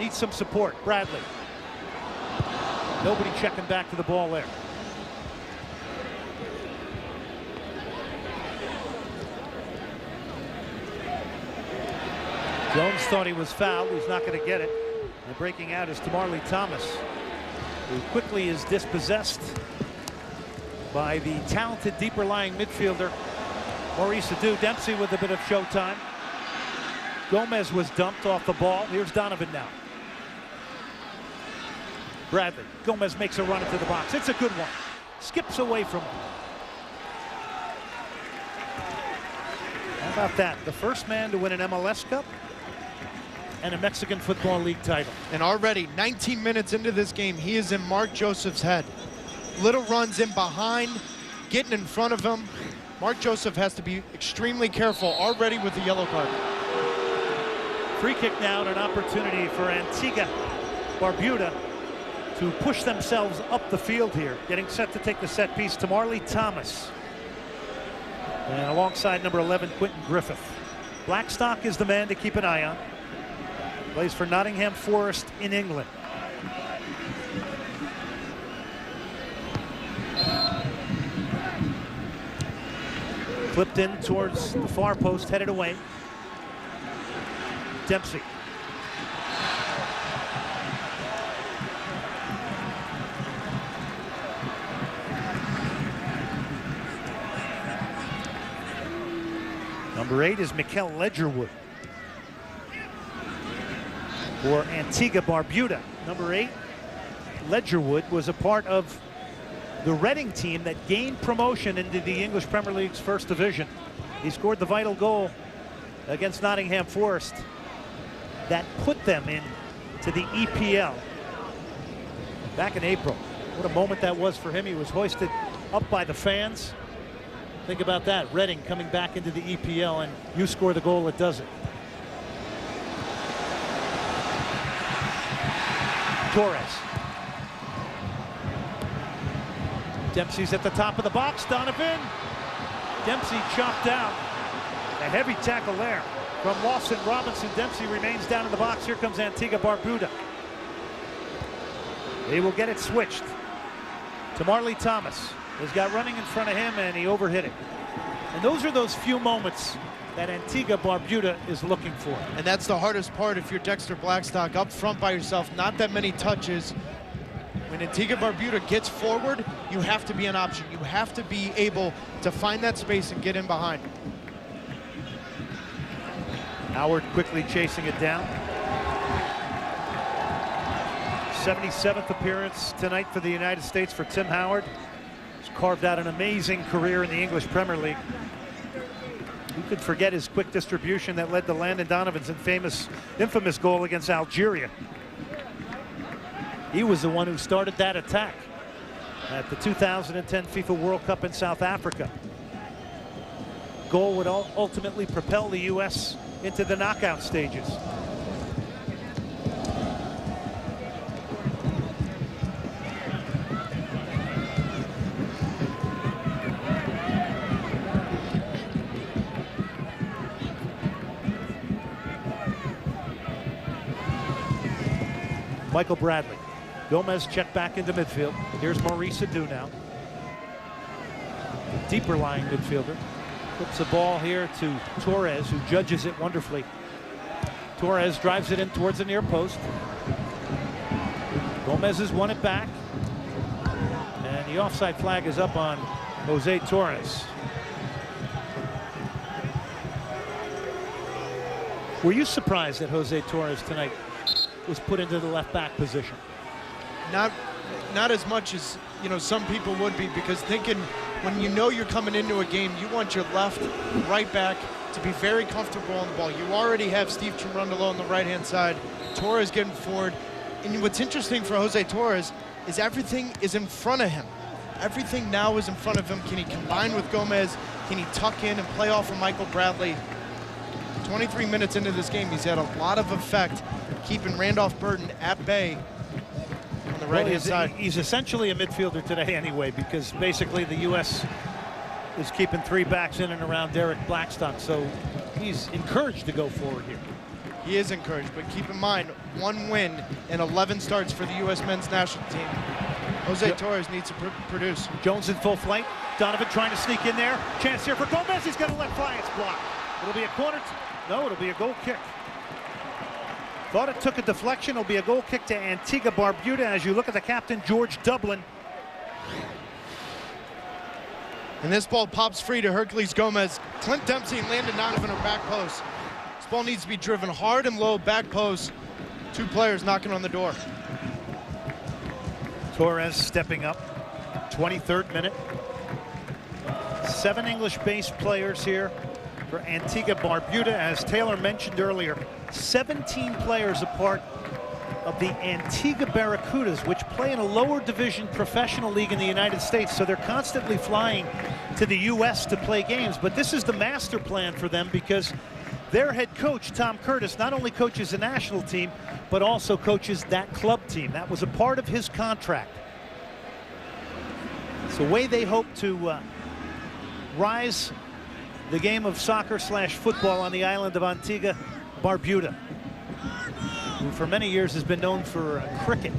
Needs some support. Bradley. Nobody checking back to the ball there. Jones thought he was fouled. He's not going to get it. And breaking out is Tamarly Thomas, who quickly is dispossessed by the talented, deeper-lying midfielder Maurice Adu. Dempsey with a bit of showtime. Gomez was dumped off the ball. Here's Donovan now. Bradley. Gomez makes a run into the box. It's a good one. Skips away from him. How about that? The first man to win an MLS Cup and a Mexican Football League title. And already 19 minutes into this game, he is in Mark Joseph's head. Little runs in behind, getting in front of him. Mark Joseph has to be extremely careful already with the yellow card. Free kick now and an opportunity for Antigua Barbuda to push themselves up the field here. Getting set to take the set piece, Tamarly Thomas. And alongside number 11, Quentin Griffith. Blackstock is the man to keep an eye on. Plays for Nottingham Forest in England. Flipped in towards the far post, headed away. Dempsey. Number 8 is Mikel Ledgerwood for Antigua Barbuda. Number 8, Ledgerwood, was a part of the Reading team that gained promotion into the English Premier League's first division. He scored the vital goal against Nottingham Forest that put them into the EPL back in April. What a moment that was for him. He was hoisted up by the fans. Think about that, Reading coming back into the EPL, and you score the goal that does it. Torres. Dempsey's at the top of the box. Donovan Dempsey chopped down. A heavy tackle there from Lawson Robinson. Dempsey remains down in the box. Here comes Antigua Barbuda. They will get it switched to Marley Thomas. Has got running in front of him, and he overhit it. And those are those few moments that Antigua Barbuda is looking for. And that's the hardest part if you're Dexter Blackstock up front by yourself, not that many touches. When Antigua Barbuda gets forward, you have to be an option. You have to be able to find that space and get in behind. Howard quickly chasing it down. 77th appearance tonight for the United States for Tim Howard. He's carved out an amazing career in the English Premier League. Who could forget his quick distribution that led to Landon Donovan's infamous goal against Algeria? He was the one who started that attack at the 2010 FIFA World Cup in South Africa. Goal would ultimately propel the U.S. into the knockout stages. Michael Bradley. Gomez checked back into midfield. Here's Maurice Adu now. Deeper lying midfielder. Flips the ball here to Torres, who judges it wonderfully. Torres drives it in towards the near post. Gomez has won it back. And the offside flag is up on Jose Torres. Were you surprised that Jose Torres tonight was put into the left back position? Not as much as some people would be, because thinking when you're coming into a game, you want your left right back to be very comfortable on the ball. You already have Steve Cherundolo on the right hand side, Torres getting forward, and what's interesting for Jose Torres is everything is in front of him. Everything now is in front of him. Can he combine with Gomez? Can he tuck in and play off of Michael Bradley? 23 minutes into this game, he's had a lot of effect keeping Randolph Burton at bay on the right-hand side. He's essentially a midfielder today anyway, because basically the U.S. is keeping three backs in and around Derek Blackstock, so he's encouraged to go forward here. He is encouraged, but keep in mind, 1 win and 11 starts for the U.S. men's national team. Jose Torres needs to produce. Jones in full flight. Donovan trying to sneak in there. Chance here for Gomez. He's going to let fly. It's blocked. It'll be a corner. No, it'll be a goal kick. Thought it took a deflection. It'll be a goal kick to Antigua Barbuda as you look at the captain, George Dublin. And this ball pops free to Hercules Gomez. Clint Dempsey and Landon Donovan are back post. This ball needs to be driven hard and low, back post. 2 players knocking on the door. Torres stepping up. 23rd minute. 7 English-based players here for Antigua Barbuda. As Taylor mentioned earlier, 17 players a part of the Antigua Barracudas, which play in a lower division professional league in the United States. So they're constantly flying to the U.S. to play games. But this is the master plan for them, because their head coach, Tom Curtis, not only coaches the national team, but also coaches that club team. That was a part of his contract. It's the way they hope to rise the game of soccer/football on the island of Antigua Barbuda, who for many years has been known for cricket.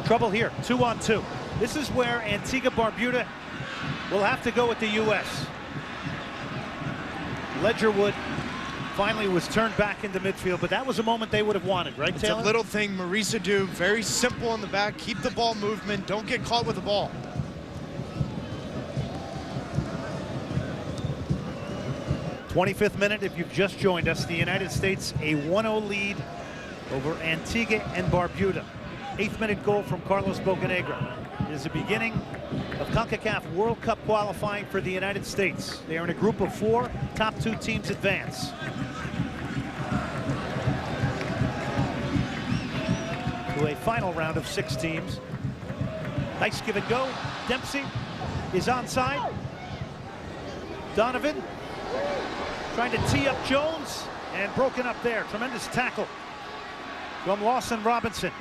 Trouble here, 2-on-2. This is where Antigua Barbuda will have to go with the U.S. Ledgerwood finally was turned back into midfield, but that was a moment they would have wanted, right, Taylor? It's a little thing Maurice Adu, very simple in the back, keep the ball movement, don't get caught with the ball. 25th minute, if you've just joined us, the United States a 1-0 lead over Antigua and Barbuda. 8th minute goal from Carlos Bocanegra. It is the beginning of Concacaf World Cup qualifying for the United States. They are in a group of 4. Top 2 teams advance. To a final round of 6 teams. Nice give and go. Dempsey is onside. Donovan trying to tee up Jones, and broken up there. Tremendous tackle from Lawson Robinson.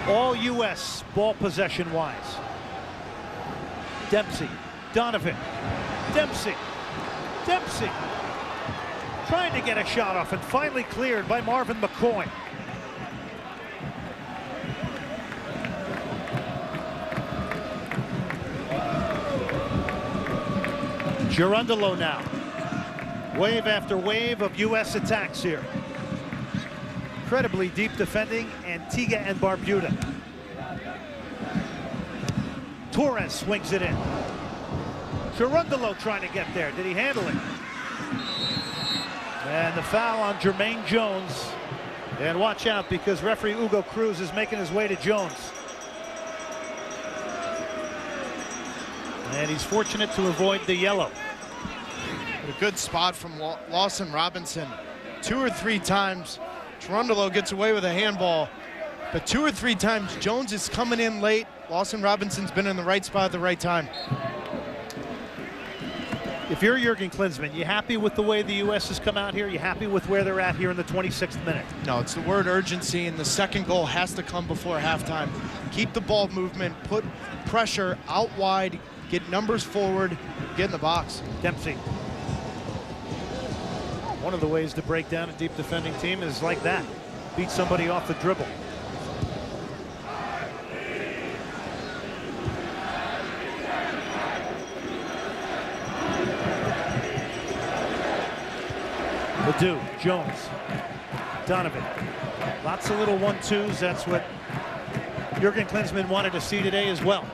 All U.S. ball possession-wise. Dempsey, Donovan, Dempsey, trying to get a shot off and finally cleared by Marvin McCoy. Gerundolo now. Wave after wave of U.S. attacks here. Incredibly deep defending, Antigua and Barbuda. Torres swings it in. Gerundolo trying to get there. Did he handle it? And the foul on Jermaine Jones. And watch out, because referee Hugo Cruz is making his way to Jones. And he's fortunate to avoid the yellow. A good spot from Lawson Robinson. 2 or 3 times, Gerundolo gets away with a handball, but 2 or 3 times Jones is coming in late. Lawson Robinson's been in the right spot at the right time. If you're Jurgen Klinsmann, you happy with the way the U.S. has come out here? You happy with where they're at here in the 26th minute? No, it's the word urgency, and the second goal has to come before halftime. Keep the ball movement, put pressure out wide, get numbers forward, get in the box. Dempsey. One of the ways to break down a deep defending team is like that. Beat somebody off the dribble. Ledoux, Jones, Donovan. Lots of little 1-2s. That's what Jurgen Klinsmann wanted to see today as well.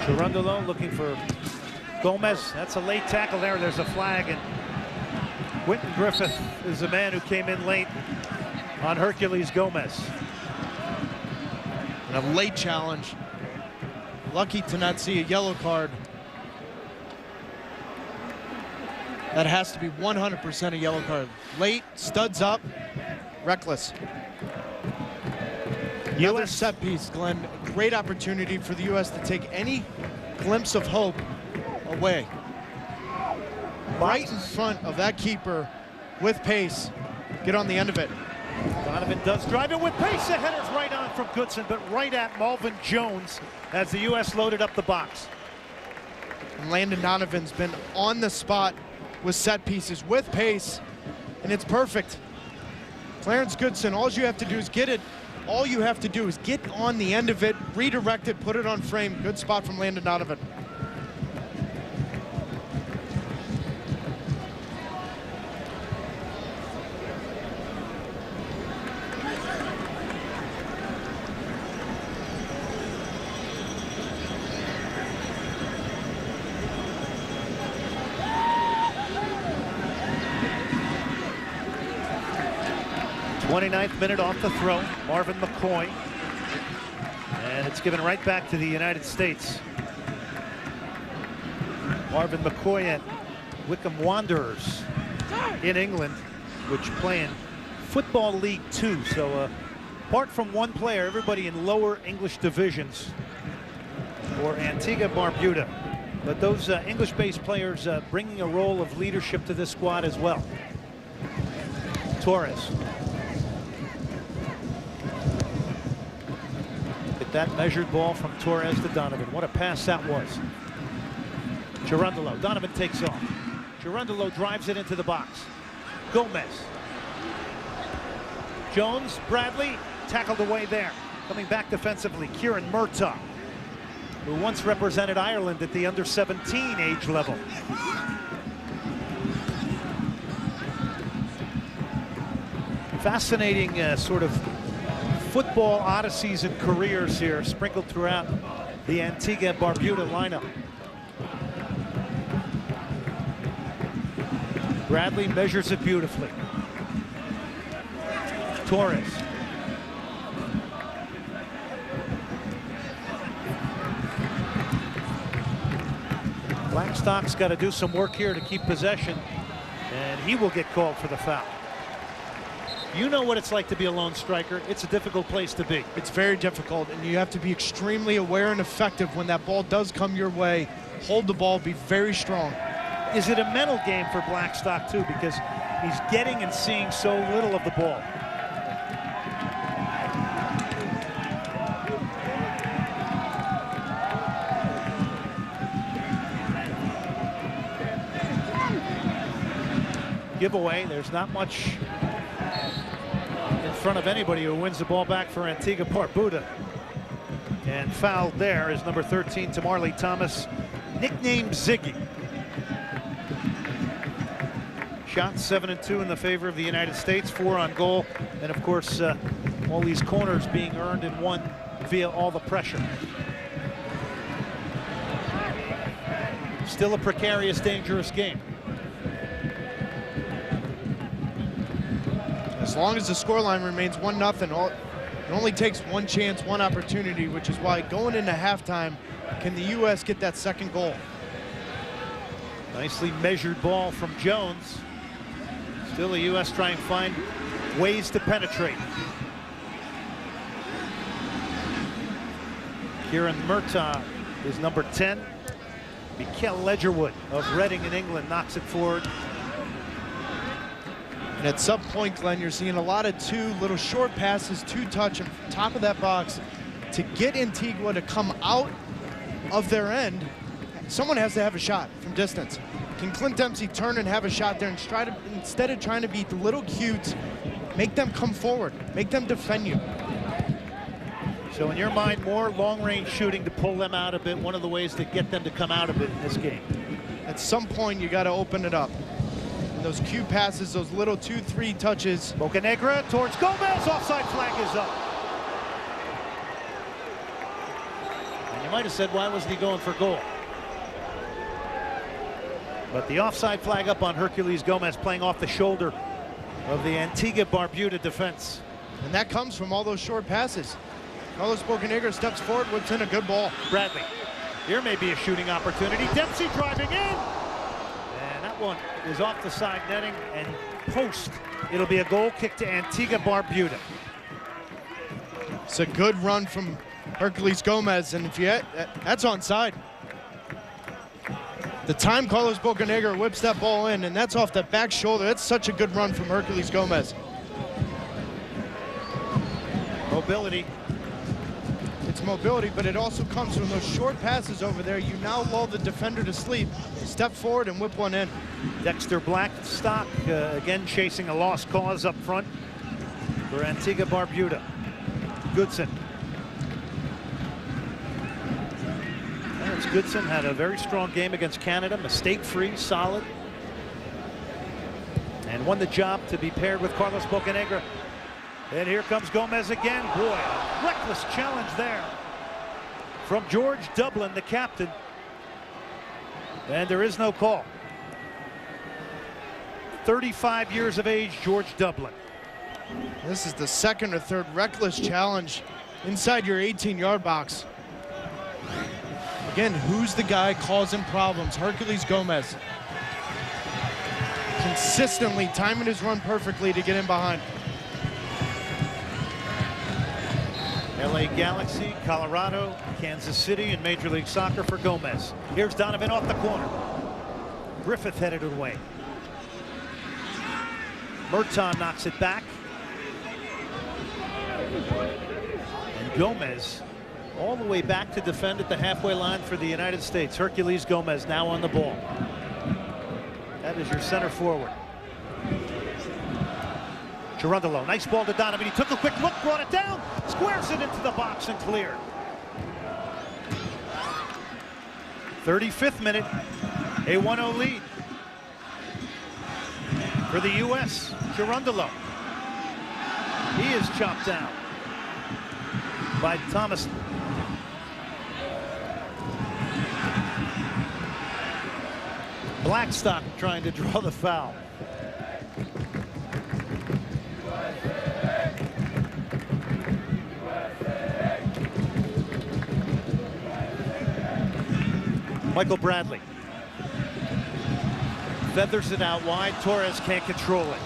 Gerundolo looking for Gomez. That's a late tackle there. There's a flag, and Quentin Griffith is the man who came in late on Hercules Gomez. And a late challenge. Lucky to not see a yellow card. That has to be 100% a yellow card. Late, studs up, reckless. Another set piece, Glenn. Great opportunity for the U.S. to take any glimpse of hope away. Right in front of that keeper with pace. Get on the end of it. Donovan does drive it with pace. The header's right on from Goodson, but right at Marvin Jones as the U.S. loaded up the box. And Landon Donovan's been on the spot with set pieces, with pace, and it's perfect. Clarence Goodson, all you have to do is get it. All you have to do is get on the end of it, redirect it, put it on frame. Good spot from Landon Donovan. Ninth minute off the throw, Marvin McCoy, and it's given right back to the United States. Marvin McCoy at Wycombe Wanderers in England, which play in Football League 2. So apart from one player, everybody in lower English divisions for Antigua Barbuda. But those English-based players bringing a role of leadership to this squad as well. Torres. That measured ball from Torres to Donovan. What a pass that was. Gerundolo. Donovan takes off. Gerundolo drives it into the box. Gomez. Jones, Bradley, tackled away there. Coming back defensively, Kieran Murtaugh, who once represented Ireland at the under-17 age level. Fascinating sort of football odysseys and careers here sprinkled throughout the Antigua Barbuda lineup. Bradley measures it beautifully. Torres. Blackstock's got to do some work here to keep possession, and he will get called for the foul. You know what it's like to be a lone striker. It's a difficult place to be. It's very difficult, and you have to be extremely aware and effective when that ball does come your way. Hold the ball, be very strong. Is it a mental game for Blackstock too? Because he's getting and seeing so little of the ball. Giveaway. There's not much in front of anybody who wins the ball back for Antigua Barbuda. And fouled there is number 13, Tamarly Thomas, nicknamed Ziggy. Shots 7 and 2 in the favor of the United States, 4 on goal, and of course all these corners being earned and won via all the pressure. Still a precarious, dangerous game. As long as the scoreline remains 1-0, it only takes one chance, one opportunity, which is why going into halftime, can the U.S. get that second goal? Nicely measured ball from Jones. Still the U.S. trying to find ways to penetrate. Kieran Murtaugh is number 10. Mikel Ledgerwood of Reading in England knocks it forward. And at some point, Glenn, you're seeing a lot of two little short passes, two touch on top of that box to get Antigua to come out of their end. Someone has to have a shot from distance. Can Clint Dempsey turn and have a shot there and try to, instead of trying to be little cute, make them come forward, make them defend you? So in your mind, more long-range shooting to pull them out a bit, one of the ways to get them to come out of it in this game. At some point, you got to open it up. And those cue passes, those little 2-3 touches. Bocanegra towards Gomez, offside flag is up. And you might have said, why wasn't he going for goal? But the offside flag up on Herculez Gomez, playing off the shoulder of the Antigua Barbuda defense. And that comes from all those short passes. Carlos Bocanegra steps forward, whips in a good ball. Bradley, here may be a shooting opportunity. Dempsey driving in. And that one is off the side netting and post. It'll be a goal kick to Antigua Barbuda. It's a good run from Herculez Gomez, and if you that's onside. The time Carlos Bocanegra whips that ball in, and that's off the back shoulder. That's such a good run from Herculez Gomez. Mobility. It's mobility, but it also comes from those short passes over there. You now lull the defender to sleep, step forward and whip one in. Dexter Blackstock again chasing a lost cause up front for Antigua Barbuda. Goodson. Clarence Goodson had a very strong game against Canada, mistake-free, solid, and won the job to be paired with Carlos Bocanegra. And here comes Gomez again. Boy, a reckless challenge there from George Dublin, the captain. And there is no call. 35 years of age, George Dublin. This is the second or third reckless challenge inside your 18-yard box. Again, who's the guy causing problems? Herculez Gomez. Consistently timing his run perfectly to get in behind. LA Galaxy, Colorado, Kansas City, and Major League Soccer for Gomez. Here's Donovan off the corner. Griffith headed away. Murtaugh knocks it back. And Gomez all the way back to defend at the halfway line for the United States. Herculez Gomez now on the ball. That is your center forward. Gerundolo, nice ball to Donovan. He took a quick look, brought it down, squares it into the box and cleared. 35th minute, a 1-0 lead for the U.S. Gerundolo. He is chopped down by Thomas. Blackstock trying to draw the foul. Michael Bradley feathers it out wide. Torres can't control it.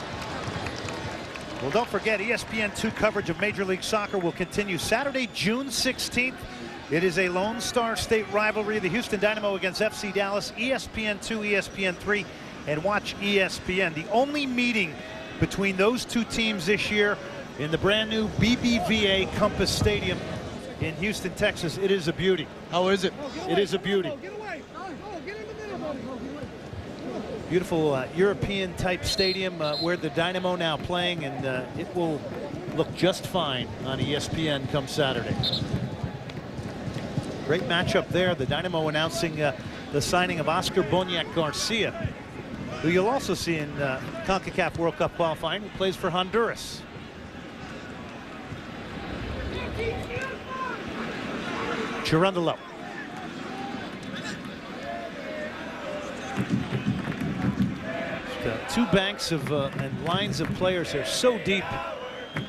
Well, don't forget, ESPN2 coverage of Major League Soccer will continue Saturday, June 16th. It is a Lone Star State rivalry. The Houston Dynamo against FC Dallas. ESPN2, ESPN3, and watch ESPN. The only meeting between those two teams this year in the brand new BBVA Compass Stadium in Houston, Texas. It is a beauty. How is it? It is a beauty. Beautiful European type stadium where the Dynamo now playing, and it will look just fine on ESPN come Saturday. Great matchup there. The Dynamo announcing the signing of Oscar Boniek Garcia, who you'll also see in Concacaf World Cup qualifying, who plays for Honduras. Chirundolo. Two banks of and lines of players are so deep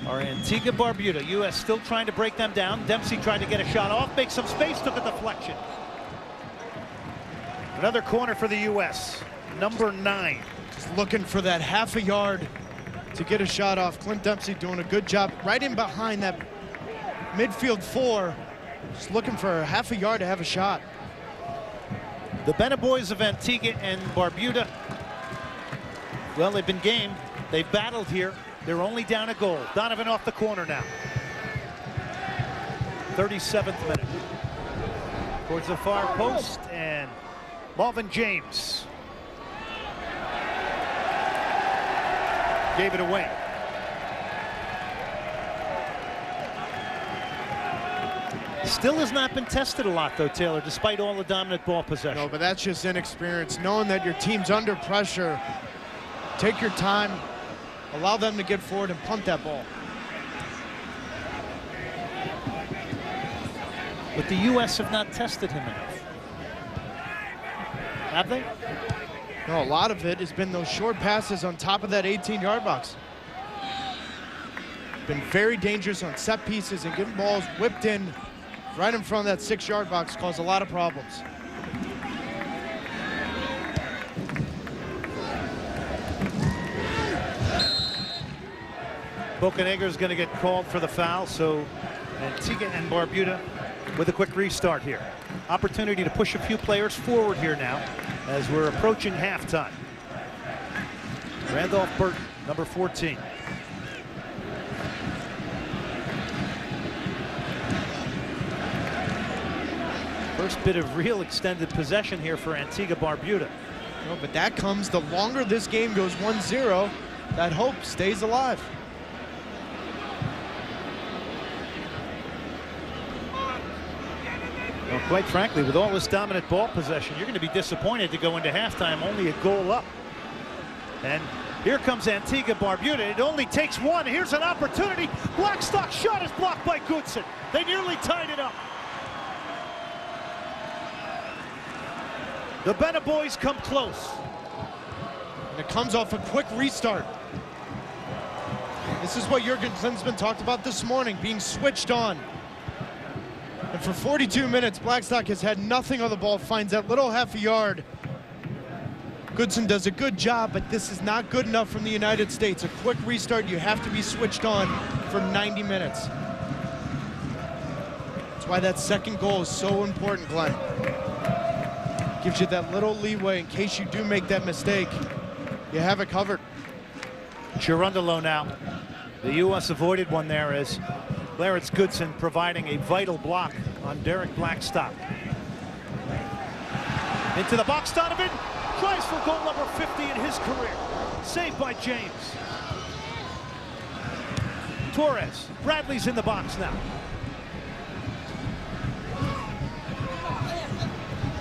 are Antigua Barbuda. U.S. still trying to break them down. Dempsey tried to get a shot off, make some space, took a deflection. Another corner for the U.S. Number 9. Just looking for that half a yard to get a shot off. Clint Dempsey doing a good job right in behind that midfield 4. Just looking for half a yard to have a shot. The Bena boys of Antigua and Barbuda, well, they've been game. They've battled here. They're only down a goal. Donovan off the corner now. 37th minute. Towards the far post, and Marvin James gave it away. Still has not been tested a lot, though, Taylor, despite all the dominant ball possession. No, but that's just inexperience. Knowing that your team's under pressure, take your time, allow them to get forward and punt that ball. But the U.S. have not tested him enough. Have they? No, a lot of it has been those short passes on top of that 18-yard box. Been very dangerous on set pieces, and getting balls whipped in right in front of that 6-yard box caused a lot of problems. Bocanegra is going to get called for the foul, so Antigua and Barbuda with a quick restart here. Opportunity to push a few players forward here now as we're approaching halftime. Randolph Burton, number 14. First bit of real extended possession here for Antigua Barbuda. No, but that comes the longer this game goes 1-0, that hope stays alive. Well, quite frankly, with all this dominant ball possession, you're going to be disappointed to go into halftime only a goal up. And here comes Antigua Barbuda. It only takes one. Here's an opportunity. Blackstock shot is blocked by Goodson. They nearly tied it up. The Bena boys come close. And it comes off a quick restart. This is what Jurgen Klinsmann talked about this morning, being switched on. And for 42 minutes, Blackstock has had nothing on the ball, finds that little half a yard. Goodson does a good job, but this is not good enough from the United States. A quick restart, you have to be switched on for 90 minutes. That's why that second goal is so important, Glenn. Gives you that little leeway in case you do make that mistake. You have it covered. Chirundolo now. The U.S. avoided one there as Clarence Goodson providing a vital block on Derek Blackstock. Into the box, Donovan tries for goal number 50 in his career. Saved by James. Torres, Bradley's in the box now.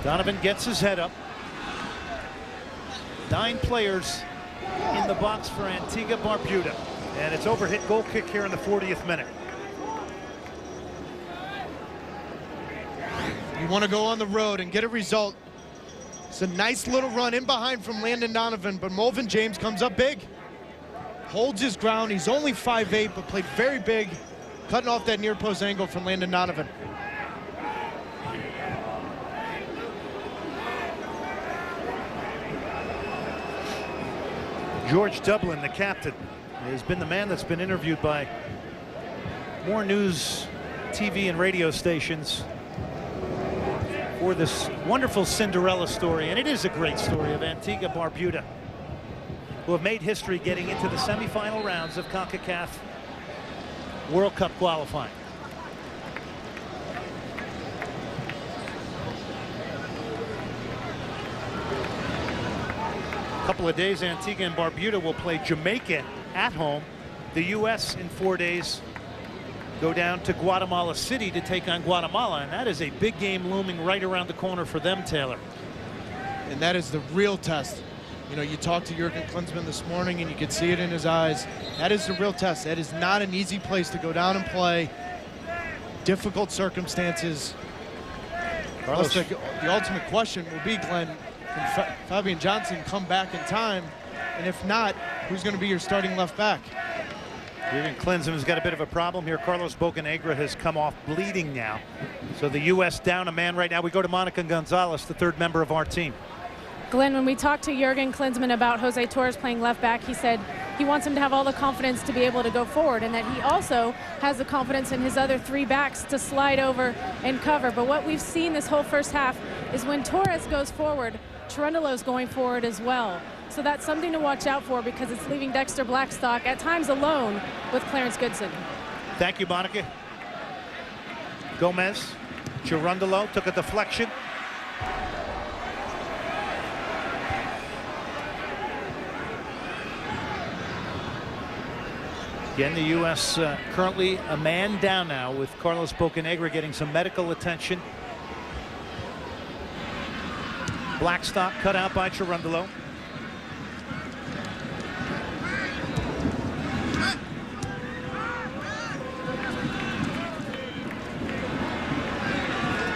Donovan gets his head up. 9 players in the box for Antigua Barbuda. And it's overhit goal kick here in the 40th minute. You want to go on the road and get a result. It's a nice little run in behind from Landon Donovan, but Marvin James comes up big. Holds his ground. He's only 5'8", but played very big, cutting off that near post angle from Landon Donovan. George Dublin, the captain, has been the man that's been interviewed by more news, TV, and radio stations for this wonderful Cinderella story. And it is a great story of Antigua Barbuda, who have made history getting into the semifinal rounds of Concacaf World Cup qualifying. A couple of days, Antigua and Barbuda will play Jamaica at home. The U.S. in 4 days go down to Guatemala City to take on Guatemala, and that is a big game looming right around the corner for them, Taylor. And that is the real test. You know, you talked to Jurgen Klinsmann this morning and you could see it in his eyes. That is the real test. That is not an easy place to go down and play. Difficult circumstances. Carlos, the ultimate question will be, Glenn, can Fabian Johnson come back in time? And if not, who's going to be your starting left back? Jurgen Klinsmann's got a bit of a problem here. Carlos Bocanegra has come off bleeding now. So the U.S. down a man right now. We go to Monica Gonzalez, the third member of our team. Glenn, when we talked to Jurgen Klinsmann about Jose Torres playing left back, he said he wants him to have all the confidence to be able to go forward, and that he also has the confidence in his other three backs to slide over and cover. But what we've seen this whole first half is when Torres goes forward, Cherundolo's going forward as well. So that's something to watch out for, because it's leaving Dexter Blackstock at times alone with Clarence Goodson. Thank you, Monica. Gomez, Cherundolo took a deflection. Again, the U.S. Currently a man down now, with Carlos Bocanegra getting some medical attention. Blackstock cut out by Cherundolo.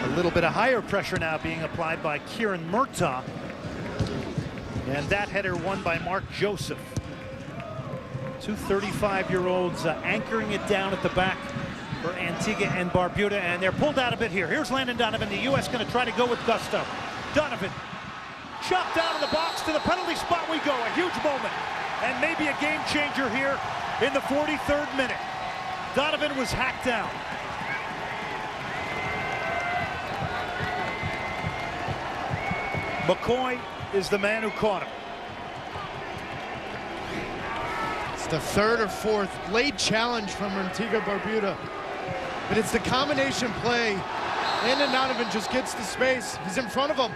A little bit of higher pressure now being applied by Kieran Murtaugh. And that header won by Mark Joseph. Two 35-year-olds anchoring it down at the back for Antigua and Barbuda, and they're pulled out a bit here. Here's Landon Donovan. The U.S. going to try to go with gusto. Donovan chopped down in the box. To the penalty spot we go. A huge moment, and maybe a game changer here in the 43rd minute. Donovan was hacked down. McCoy is the man who caught him. The third or fourth late challenge from Antigua Barbuda, but it's the combination play. Landon Donovan just gets the space. He's in front of him,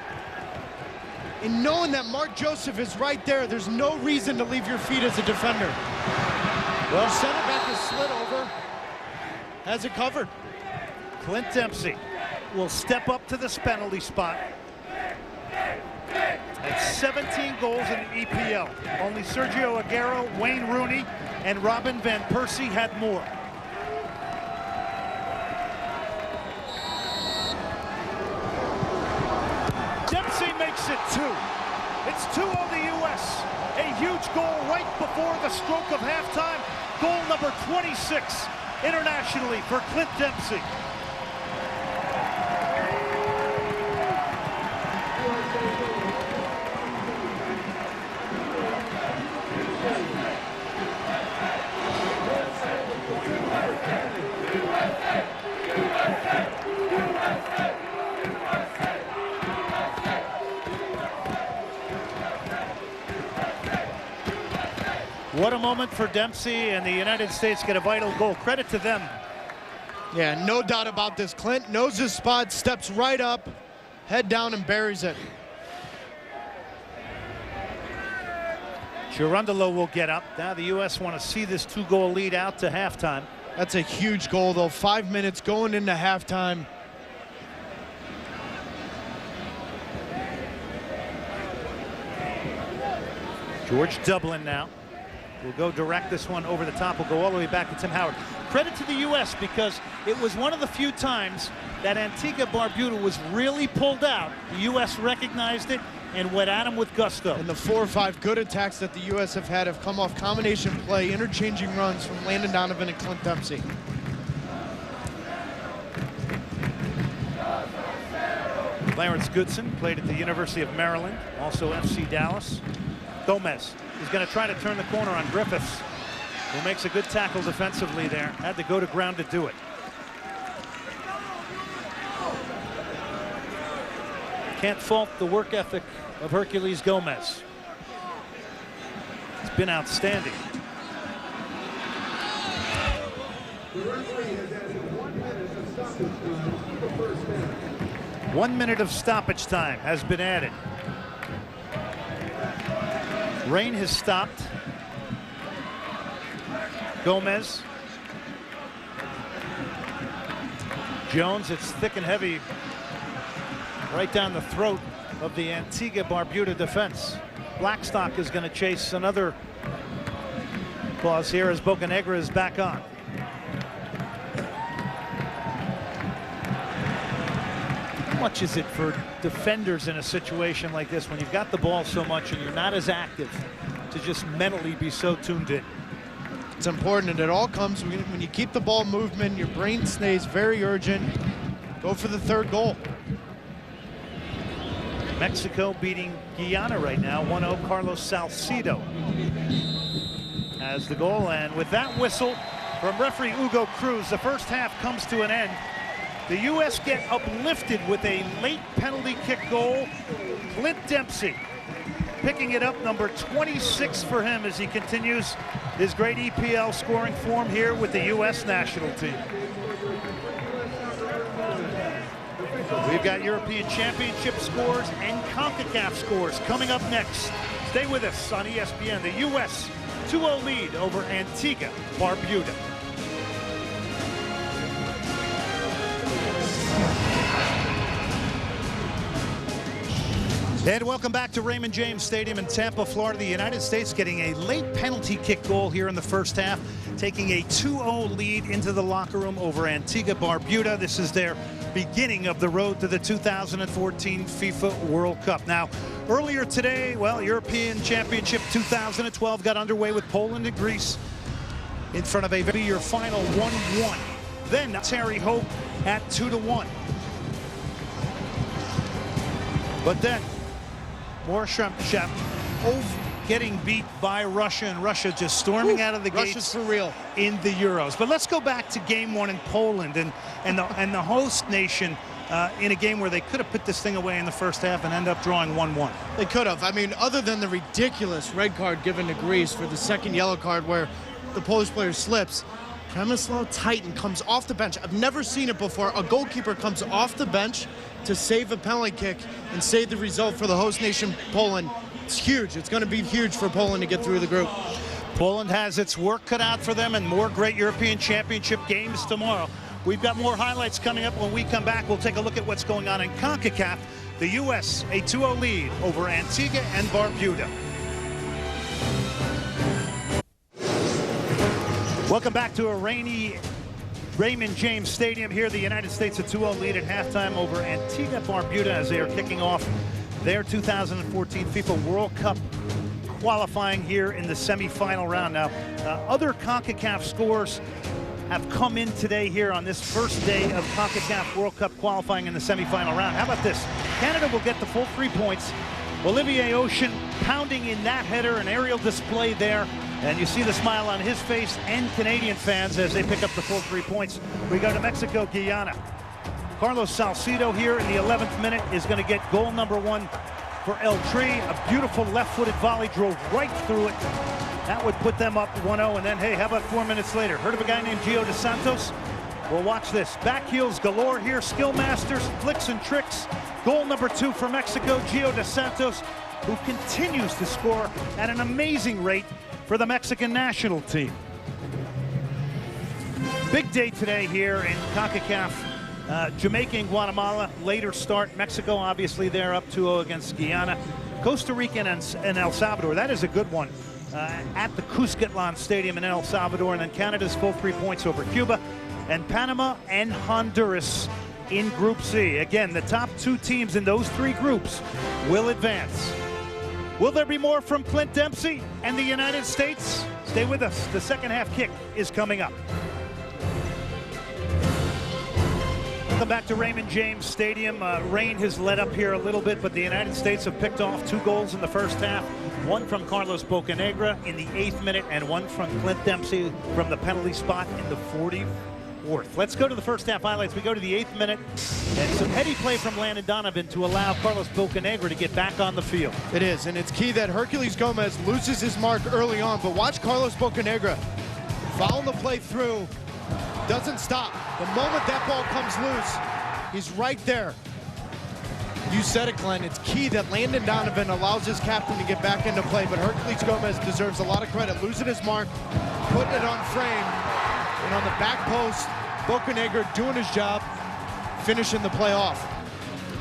and knowing that Mark Joseph is right there, there's no reason to leave your feet as a defender. Well, your center back is slid over, has it covered. Clint Dempsey will step up to this penalty spot. That's 17 goals in the EPL. Only Sergio Aguero, Wayne Rooney, and Robin Van Persie had more. Dempsey makes it 2. It's 2 on the U.S. A huge goal right before the stroke of halftime. Goal number 26 internationally for Clint Dempsey. What a moment for Dempsey, and the United States get a vital goal. Credit to them. Yeah, no doubt about this. Clint knows his spot, steps right up, head down, and buries it. Cherundolo will get up. Now the U.S. want to see this 2-goal lead out to halftime. That's a huge goal, though. 5 minutes going into halftime. George Dublin now will go direct this one over the top. Will go all the way back to Tim Howard. Credit to the U.S. because it was one of the few times that Antigua Barbuda was really pulled out. The U.S. recognized it and went at him with gusto. And the 4 or 5 good attacks that the U.S. have had have come off combination play, interchanging runs from Landon Donovan and Clint Dempsey. Clarence Goodson played at the University of Maryland, also FC Dallas. Gomez is going to try to turn the corner on Griffiths. who makes a good tackle defensively there. Had to go to ground to do it. Can't fault the work ethic of Herculez Gomez. It's been outstanding. The referee has added 1 minute of stoppage time to the first half. 1 minute of stoppage time has been added. Rain has stopped. Gomez. Jones, it's thick and heavy right down the throat of the Antigua Barbuda defense. Blackstock is going to chase another pause here as Bocanegra is back on. How much is it for defenders in a situation like this when you've got the ball so much and you're not as active to just mentally be so tuned in? It's important, and it all comes when you keep the ball movement, your brain stays very urgent. Go for the third goal. Mexico beating Guyana right now, 1-0. Carlos Salcido has the goal, and with that whistle from referee Hugo Cruz, the first half comes to an end. The U.S. get uplifted with a late penalty kick goal. Clint Dempsey picking it up, number 26 for him as he continues his great EPL scoring form here with the U.S. national team. We've got European Championship scores and CONCACAF scores coming up next. Stay with us on ESPN. The U.S. 2-0 lead over Antigua Barbuda. And welcome back to Raymond James Stadium in Tampa, Florida. The United States getting a late penalty kick goal here in the first half, taking a 2-0 lead into the locker room over Antigua Barbuda. This is their beginning of the road to the 2014 FIFA World Cup. Now, earlier today, well, European Championship 2012 got underway with Poland and Greece in front of a your final 1-1. Then Terry Hope at 2-1. But then Morshamchep getting beat by Russia, and Russia just storming out of the gates. Russia's for real in the Euros. But let's go back to game one in Poland and the host nation in a game where they could have put this thing away in the first half and end up drawing 1-1. They could have. I mean, other than the ridiculous red card given to Greece for the second yellow card where the Polish player slips, Przemysław Titan comes off the bench. I've never seen it before. A goalkeeper comes off the bench to save a penalty kick and save the result for the host nation, Poland. It's huge. It's going to be huge for Poland to get through the group. Poland has its work cut out for them and more great European Championship games tomorrow. We've got more highlights coming up. When we come back, we'll take a look at what's going on in CONCACAF. The U.S. a 2-0 lead over Antigua and Barbuda. Welcome back to a rainy Raymond James Stadium here. The United States a 2-0 lead at halftime over Antigua Barbuda as they are kicking off their 2014 FIFA World Cup qualifying here in the semifinal round. Now, other CONCACAF scores have come in today here on this first day of CONCACAF World Cup qualifying in the semifinal round. How about this? Canada will get the full 3 points. Olivier Ocean pounding in that header, an aerial display there. And you see the smile on his face and Canadian fans as they pick up the full 3 points. We go to Mexico, Guyana. Carlos Salcido here in the 11th minute is going to get goal number 1 for El Tri. A beautiful left-footed volley drove right through it. That would put them up 1-0. And then, hey, how about 4 minutes later? Heard of a guy named Gio dos Santos? Well, watch this. Back heels galore here. Skill masters, flicks and tricks. Goal number 2 for Mexico, Gio dos Santos, who continues to score at an amazing rate for the Mexican national team. Big day today here in CONCACAF. Jamaica and Guatemala later start. Mexico, obviously, they're up 2-0 against Guyana. Costa Rica and El Salvador, that is a good one. At the Cuscatlan Stadium in El Salvador, and then Canada's full 3 points over Cuba. And Panama and Honduras in Group C. Again, the top 2 teams in those 3 groups will advance. Will there be more from Clint Dempsey and the United States? Stay with us. The second half kick is coming up. Welcome back to Raymond James Stadium. Rain has let up here a little bit, but the United States have picked off 2 goals in the first half. one from Carlos Bocanegra in the 8th minute, and one from Clint Dempsey from the penalty spot in the 44th. Let's go to the first half highlights. We go to the 8th minute, and some heady play from Landon Donovan to allow Carlos Bocanegra to get back on the field. It is, and it's key that Herculez Gomez loses his mark early on, but watch Carlos Bocanegra following the play through, doesn't stop. The moment that ball comes loose, he's right there. You said it, Glenn. It's key that Landon Donovan allows his captain to get back into play, but Herculez Gomez deserves a lot of credit. Losing his mark, putting it on frame, and on the back post, Bocanegra doing his job, finishing the play off.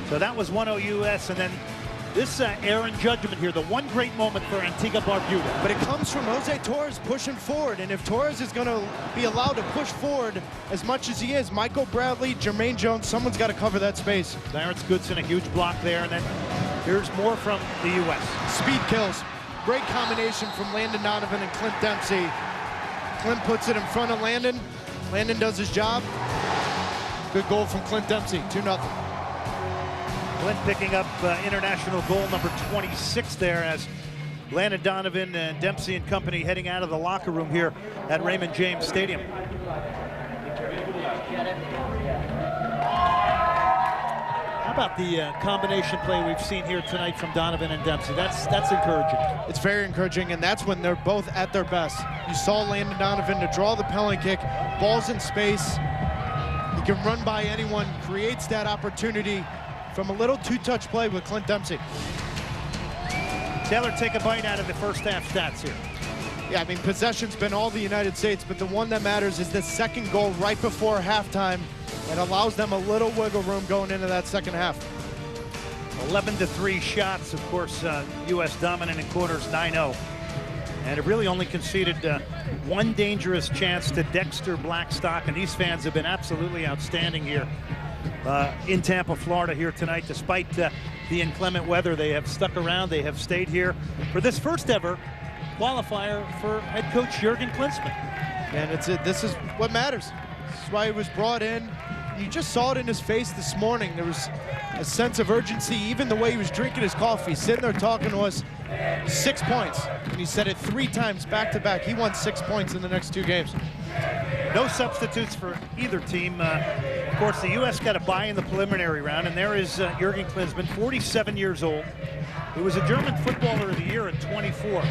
So that was 1-0 U.S., and then this errant judgment here, the one great moment for Antigua Barbuda. But it comes from Jose Torres pushing forward, and if Torres is going to be allowed to push forward as much as he is, Michael Bradley, Jermaine Jones, someone's got to cover that space. Clarence Goodson, a huge block there, and then here's more from the U.S. Speed kills. Great combination from Landon Donovan and Clint Dempsey. Clint puts it in front of Landon. Landon does his job. Good goal from Clint Dempsey, 2-0. Clint picking up international goal number 26 there as Landon Donovan and Dempsey and company heading out of the locker room here at Raymond James Stadium. How about the combination play we've seen here tonight from Donovan and Dempsey? That's encouraging. It's very encouraging, and that's when they're both at their best. You saw Landon Donovan to draw the penalty kick, balls in space. He can run by anyone, creates that opportunity from a little two-touch play with Clint Dempsey. Taylor, take a bite out of the first half stats here. Yeah, I mean, possession's been all the United States, but the one that matters is the second goal right before halftime. It allows them a little wiggle room going into that second half. 11-3 shots, of course, U.S. dominant in quarters 9-0. And it really only conceded one dangerous chance to Dexter Blackstock, and these fans have been absolutely outstanding here in Tampa, Florida here tonight. Despite the inclement weather, they have stuck around. They have stayed here for this first ever qualifier for head coach Jurgen Klinsmann. And this is what matters. This is why he was brought in. You just saw it in his face this morning. There was a sense of urgency, even the way he was drinking his coffee, sitting there talking to us. 6 points, and he said it 3 times back-to-back. He won 6 points in the next 2 games. No substitutes for either team. Of course, the U.S. got a bye in the preliminary round, and there is Jurgen Klinsmann, 47 years old, who was a German Footballer of the Year at 24.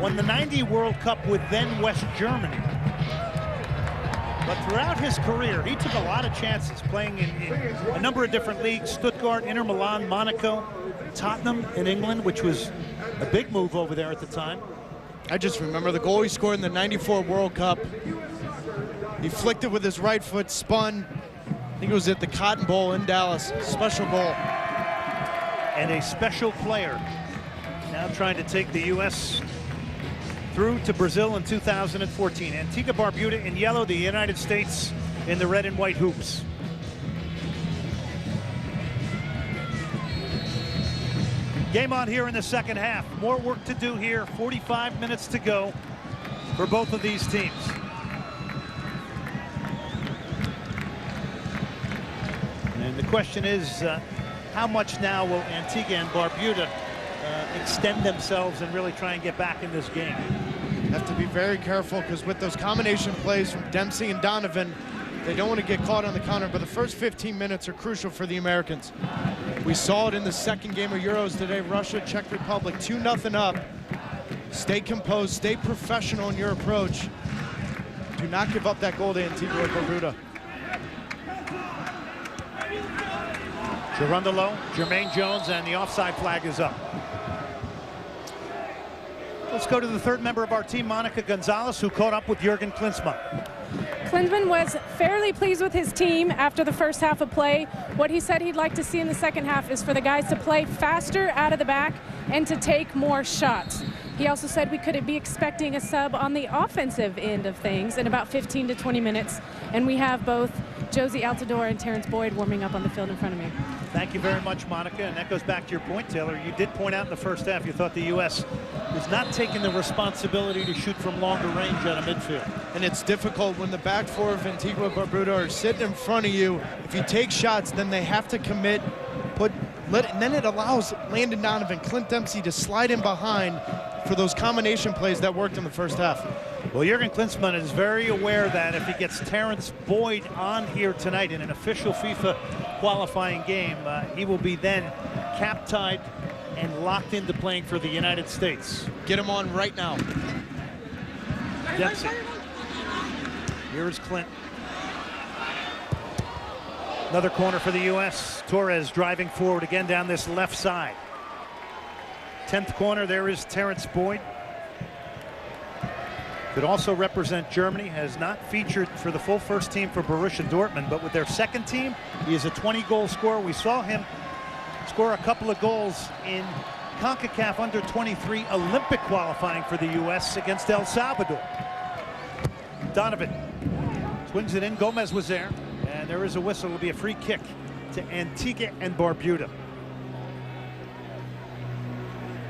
Won the '90 World Cup with then West Germany. But throughout his career, he took a lot of chances playing in a number of different leagues: Stuttgart, Inter Milan, Monaco, Tottenham in England, which was a big move over there at the time. I just remember the goal he scored in the '94 World Cup. He flicked it with his right foot, spun. I think it was at the Cotton Bowl in Dallas. Special goal. And a special player now trying to take the U.S. through to Brazil in 2014. Antigua Barbuda in yellow, the United States in the red and white hoops. Game on here in the second half. More work to do here. 45 minutes to go for both of these teams. And the question is, how much now will Antigua and Barbuda extend themselves and really try and get back in this game? Have to be very careful, because with those combination plays from Dempsey and Donovan, they don't want to get caught on the counter, but the first 15 minutes are crucial for the Americans. We saw it in the second game of Euros today, Russia, Czech Republic, 2-0 up. Stay composed, stay professional in your approach. Do not give up that goal to Antigua Barbuda. Gerundolo, Jermaine Jones, and the offside flag is up. Let's go to the third member of our team, Monica Gonzalez, who caught up with Jurgen Klinsmann. Klinsmann was fairly pleased with his team after the first half of play. What he said he'd like to see in the second half is for the guys to play faster out of the back and to take more shots. He also said we could be expecting a sub on the offensive end of things in about 15 to 20 minutes. And we have both Josie Altidore and Terrence Boyd warming up on the field in front of me. Thank you very much, Monica. And that goes back to your point, Taylor. You did point out in the first half you thought the U.S. was not taking the responsibility to shoot from longer range out of midfield. And it's difficult when the back four of Antigua Barbuda are sitting in front of you. If you take shots, then they have to commit but and then it allows Landon Donovan, Clint Dempsey to slide in behind for those combination plays that worked in the first half. Well, Jurgen Klinsmann is very aware that if he gets Terrence Boyd on here tonight in an official FIFA qualifying game, he will be then cap-tied and locked into playing for the United States. Get him on right now. Dempsey. Here is Clint. Another corner for the U.S. Torres driving forward again down this left side. 10th corner, there is Terrence Boyd. Could also represent Germany, has not featured for the full first team for Borussia Dortmund, but with their second team, he is a 20-goal scorer. We saw him score a couple of goals in CONCACAF under-23 Olympic qualifying for the U.S. against El Salvador. Donovan swings it in. Gomez was there, and there is a whistle. It will be a free kick to Antigua and Barbuda.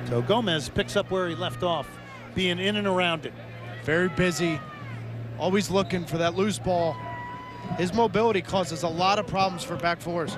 So Gomez picks up where he left off, being in and around it. Very busy, always looking for that loose ball. His mobility causes a lot of problems for back fours.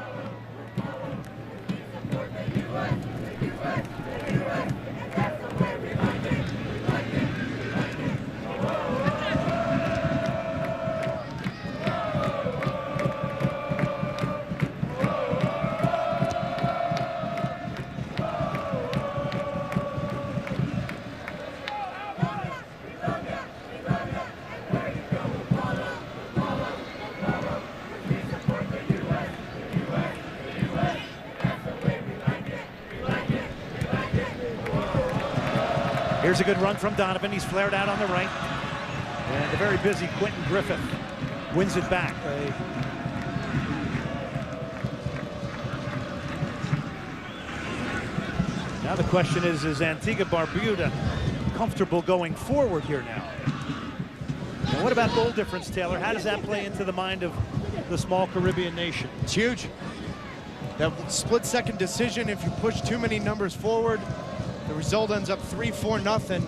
Here's a good run from Donovan. He's flared out on the right. And the very busy Quentin Griffith wins it back. Now the question is Antigua Barbuda comfortable going forward here now? And what about goal difference, Taylor? How does that play into the mind of the small Caribbean nation? It's huge. That split-second decision, if you push too many numbers forward, the result ends up 3-4-0.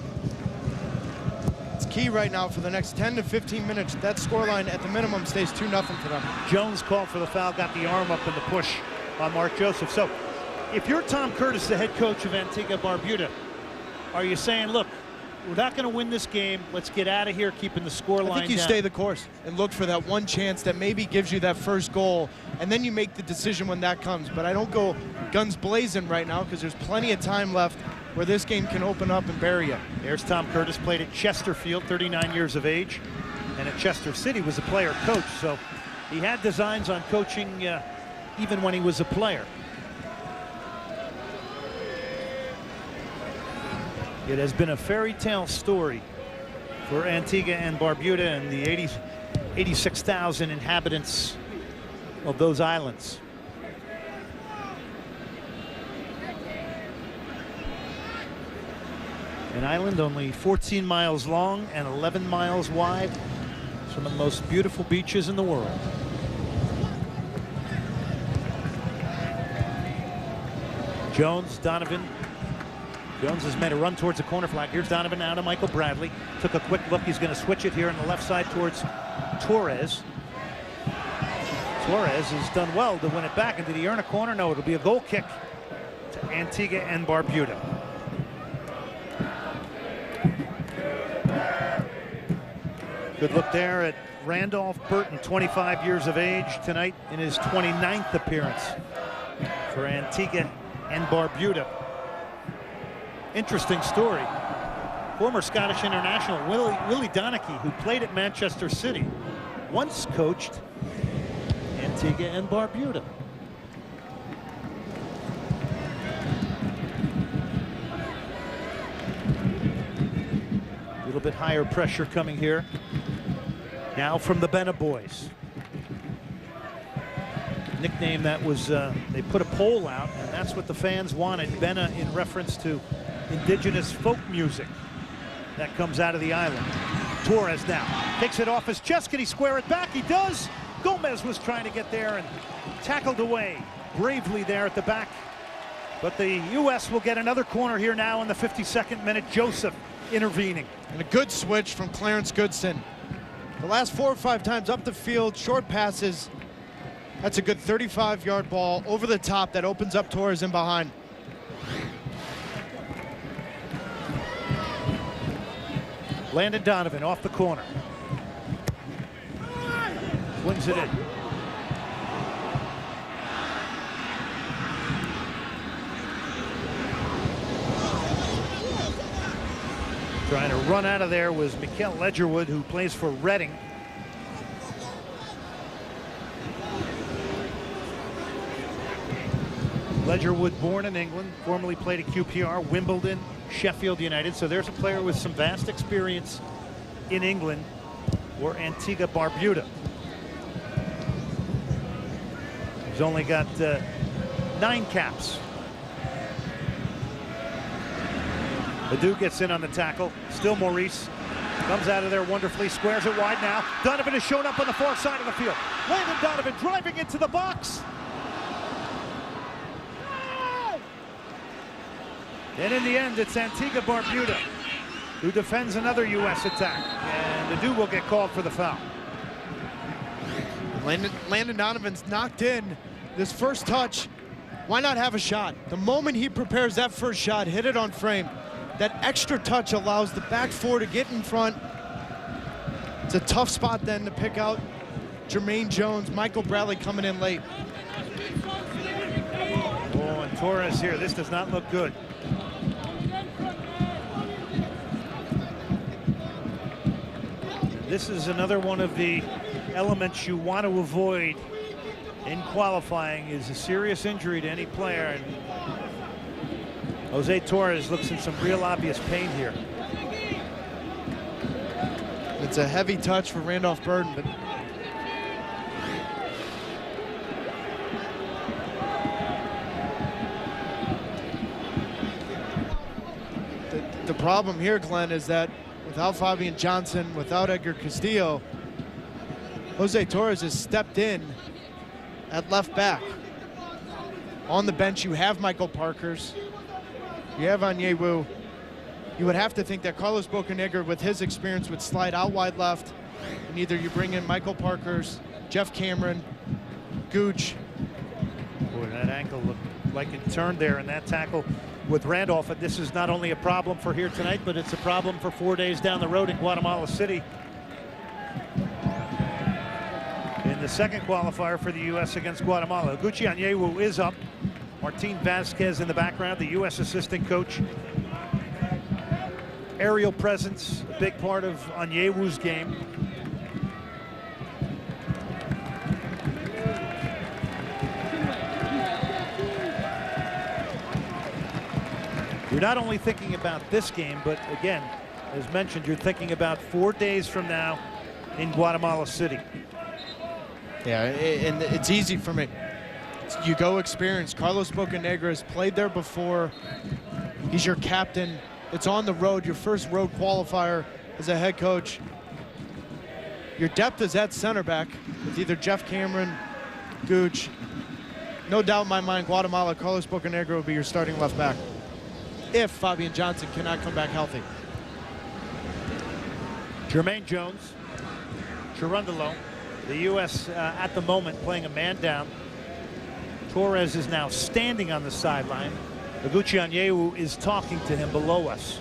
It's key right now for the next 10 to 15 minutes. That scoreline at the minimum stays 2-0 for them. Jones called for the foul, got the arm up in the push on Mark Joseph. So if you're Tom Curtis, the head coach of Antigua Barbuda, are you saying, look, we're not going to win this game. Let's get out of here, keeping the scoreline down? I think you stay the course and look for that one chance that maybe gives you that first goal, and then you make the decision when that comes. But I don't go guns blazing right now because there's plenty of time left where this game can open up and bury you. There's Tom Curtis, played at Chesterfield, 39 years of age, and at Chester City was a player coach. So he had designs on coaching even when he was a player. It has been a fairy tale story for Antigua and Barbuda and the 86,000 inhabitants of those islands. An island only 14 miles long and 11 miles wide. Some of the most beautiful beaches in the world. Jones, Donovan. Jones has made a run towards the corner flag. Here's Donovan now to Michael Bradley. Took a quick look. He's going to switch it here on the left side towards Torres. Torres has done well to win it back. And did he earn a corner? No, it'll be a goal kick to Antigua and Barbuda. Good look there at Randolph Burton, 25 years of age tonight in his 29th appearance for Antigua and Barbuda. Interesting story. Former Scottish international Willie Donachie, who played at Manchester City, once coached Antigua and Barbuda. A little bit higher pressure coming here. Now from the Benna boys. Nickname that was, they put a poll out, and that's what the fans wanted. Benna in reference to indigenous folk music that comes out of the island. Torres now takes it off his chest. Can he square it back? He does. Gomez was trying to get there and tackled away bravely there at the back. But the U.S. will get another corner here now in the 52nd minute. Joseph intervening. And a good switch from Clarence Goodson. The last 4 or 5 times up the field, short passes. That's a good 35-yard ball over the top that opens up Torres in behind. Landon Donovan off the corner. Swings it in. Trying to run out of there was Mikel Ledgerwood, who plays for Reading. Ledgerwood, born in England, formerly played at QPR, Wimbledon, Sheffield United. So there's a player with some vast experience in England or Antigua Barbuda. He's only got 9 caps. Ledoux gets in on the tackle. Still Maurice. Comes out of there wonderfully. Squares it wide now. Donovan has shown up on the far side of the field. Landon Donovan driving into the box. And in the end, it's Antigua Barbuda who defends another U.S. attack. And Ledoux will get called for the foul. Landon Donovan's knocked in. This first touch, why not have a shot? The moment he prepares that first shot, hit it on frame. That extra touch allows the back four to get in front. It's a tough spot then to pick out Jermaine Jones, Michael Bradley coming in late. Oh, and Torres here. This does not look good. This is another one of the elements you want to avoid in qualifying, is a serious injury to any player. And Jose Torres looks in some real obvious pain here. It's a heavy touch for Randolph Burden, but the problem here, Glenn, is that without Fabian Johnson, without Edgar Castillo, Jose Torres has stepped in at left back. On the bench, you have Michael Parkers. You have Onyewu. You would have to think that Carlos Bocanegra, with his experience, would slide out wide left. And either you bring in Michael Parkers, Jeff Cameron, Gooch. Boy, that ankle looked like it turned there in that tackle with Randolph. And this is not only a problem for here tonight, but it's a problem for 4 days down the road in Guatemala City. In the second qualifier for the U.S. against Guatemala. Gucci Onyewu is up. Martin Vasquez in the background, the U.S. assistant coach. Aerial presence, a big part of Onyewu's game. You're not only thinking about this game, but again, as mentioned, you're thinking about 4 days from now in Guatemala City. Yeah, and it's easy for me. You go experience. Carlos Bocanegra has played there before. He's your captain. It's on the road, your first road qualifier as a head coach. Your depth is at center back with either Jeff Cameron, Gooch. No doubt in my mind, Guatemala, Carlos Bocanegra will be your starting left back if Fabian Johnson cannot come back healthy. Jermaine Jones, Cherundolo, the U.S. At the moment playing a man down. Torres is now standing on the sideline. Gucci Onyewu is talking to him below us.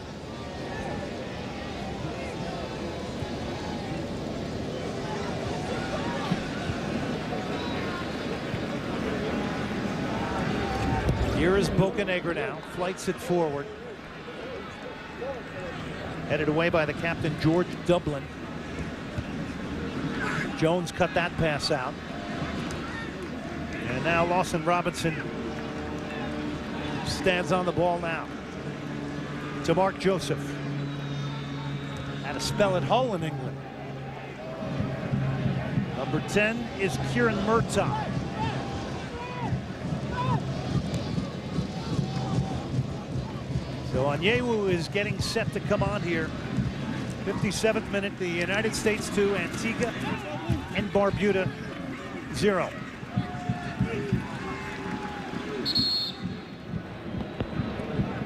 Here is Bocanegra now, flights it forward. Headed away by the captain, George Dublin. Jones cut that pass out. And now Lawson Robinson stands on the ball now to Mark Joseph. Had a spell at Hull in England. Number 10 is Kieran Murtaugh. So Onyewu is getting set to come on here. 57th minute, the United States 2, Antigua and Barbuda 0.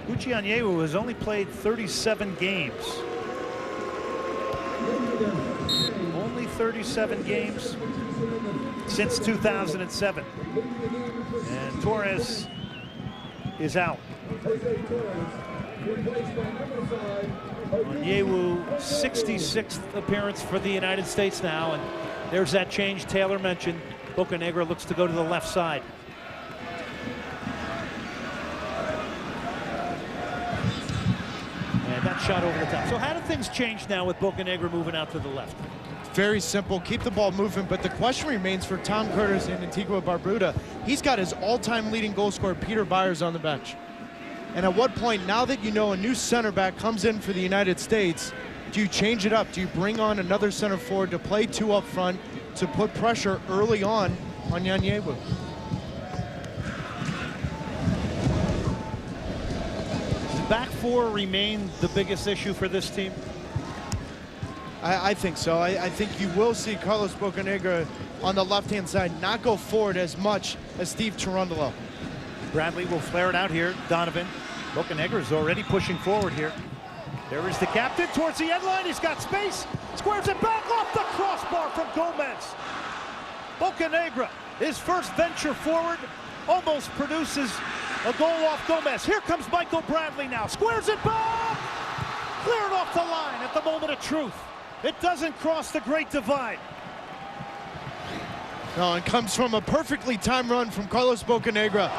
Gucci Onyewu has only played 37 games. Only 37 games. since 2007. And Torres is out. Onyewu, 66th appearance for the United States now, and there's that change Taylor mentioned. Bocanegra looks to go to the left side. And that shot over the top. So how do things change now with Bocanegra moving out to the left? Very simple, keep the ball moving, but the question remains for Tom Curtis in Antigua Barbuda. He's got his all-time leading goal scorer, Peter Byers, on the bench. And at what point, now that you know a new center back comes in for the United States, do you change it up? Do you bring on another center forward to play two up front to put pressure early on Onyewu? Does the back four remain the biggest issue for this team? I think so. I think you will see Carlos Bocanegra on the left-hand side not go forward as much as Steve Cherundolo. Bradley will flare it out here. Donovan. Bocanegra is already pushing forward here. There is the captain towards the end line. He's got space. Squares it back off the crossbar from Gomez. Bocanegra, his first venture forward, almost produces a goal off Gomez. Here comes Michael Bradley now. Squares it back. Cleared off the line at the moment of truth. It doesn't cross the Great Divide. No, it comes from a perfectly timed run from Carlos Bocanegra.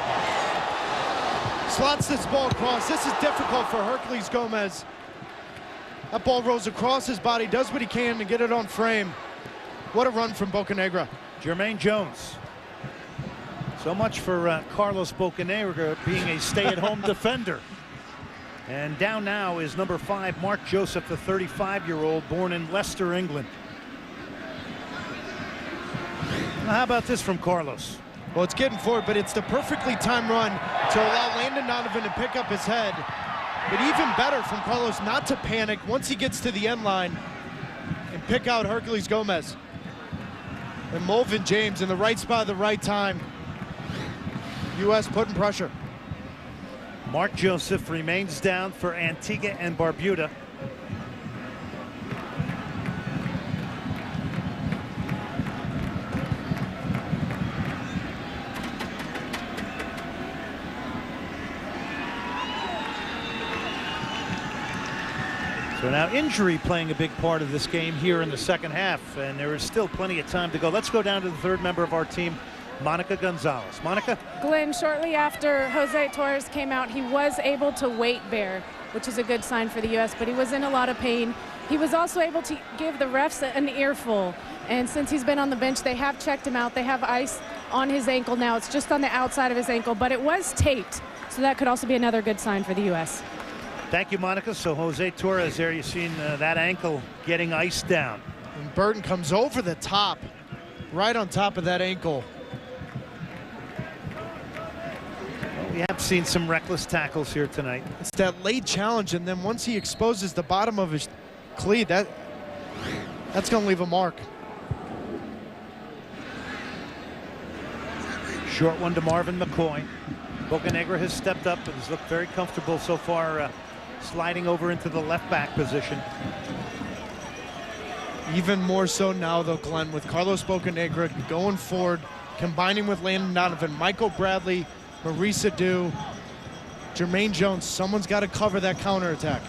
Slots this ball across. This is difficult for Herculez Gomez. That ball rolls across his body, does what he can to get it on frame. What a run from Bocanegra. Jermaine Jones. So much for Carlos Bocanegra being a stay-at-home defender. And down now is number 5, Mark Joseph, the 35-year-old, born in Leicester, England. Now, how about this from Carlos? Well, it's getting forward, but it's the perfectly timed run to allow Landon Donovan to pick up his head. But even better from Carlos not to panic once he gets to the end line and pick out Herculez Gomez. And Mulvin James in the right spot at the right time. U.S. putting pressure. Mark Joseph remains down for Antigua and Barbuda. So now injury playing a big part of this game here in the second half, and there is still plenty of time to go. Let's go down to the third member of our team, Monica Gonzalez. Monica? Glenn, shortly after Jose Torres came out, he was able to weight bear, which is a good sign for the U.S., but he was in a lot of pain. He was also able to give the refs an earful, and since he's been on the bench, they have checked him out. They have ice on his ankle now. It's just on the outside of his ankle, but it was taped, so that could also be another good sign for the U.S. Thank you, Monica. So Jose Torres there, you've seen that ankle getting iced down. And Burton comes over the top, right on top of that ankle. We have seen some reckless tackles here tonight. It's that late challenge, and then once he exposes the bottom of his cleat, that's going to leave a mark. Short one to Marvin McCoy. Bocanegra has stepped up and has looked very comfortable so far, sliding over into the left back position. Even more so now, though, Glenn, with Carlos Bocanegra going forward, combining with Landon Donovan, Michael Bradley, Maurice Adu, Jermaine Jones. Someone's got to cover that counterattack.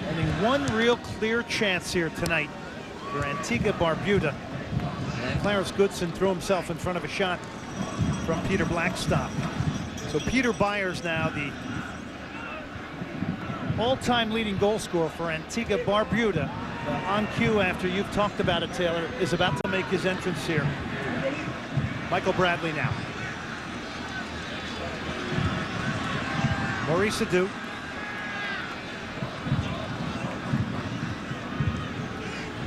Only one real clear chance here tonight for Antigua Barbuda. And Clarence Goodson threw himself in front of a shot from Peter Blackstock. So Peter Byers now the all-time leading goal scorer for Antigua Barbuda. On cue, after you've talked about it, Taylor, is about to make his entrance here. Michael Bradley now. Maurice Adu.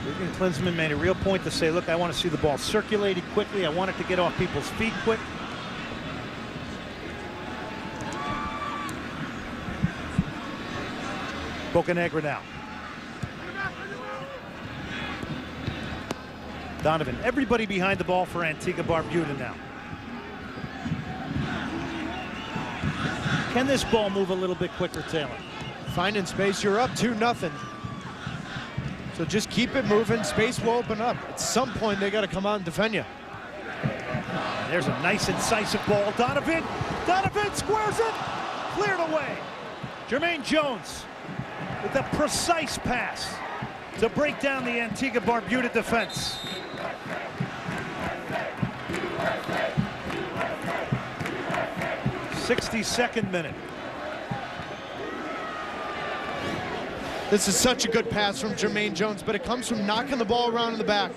Jürgen Klinsmann made a real point to say, look, I want to see the ball circulated quickly. I want it to get off people's feet quick. Bocanegra now. Donovan, everybody behind the ball for Antigua Barbuda now. Can this ball move a little bit quicker, Taylor? Finding space, you're up 2-0. So just keep it moving. Space will open up. At some point, they got to come out and defend you. There's a nice incisive ball. Donovan squares it. Cleared away. Jermaine Jones with a precise pass to break down the Antigua Barbuda defense. '62nd minute. This is such a good pass from Jermaine Jones, but it comes from knocking the ball around in the back.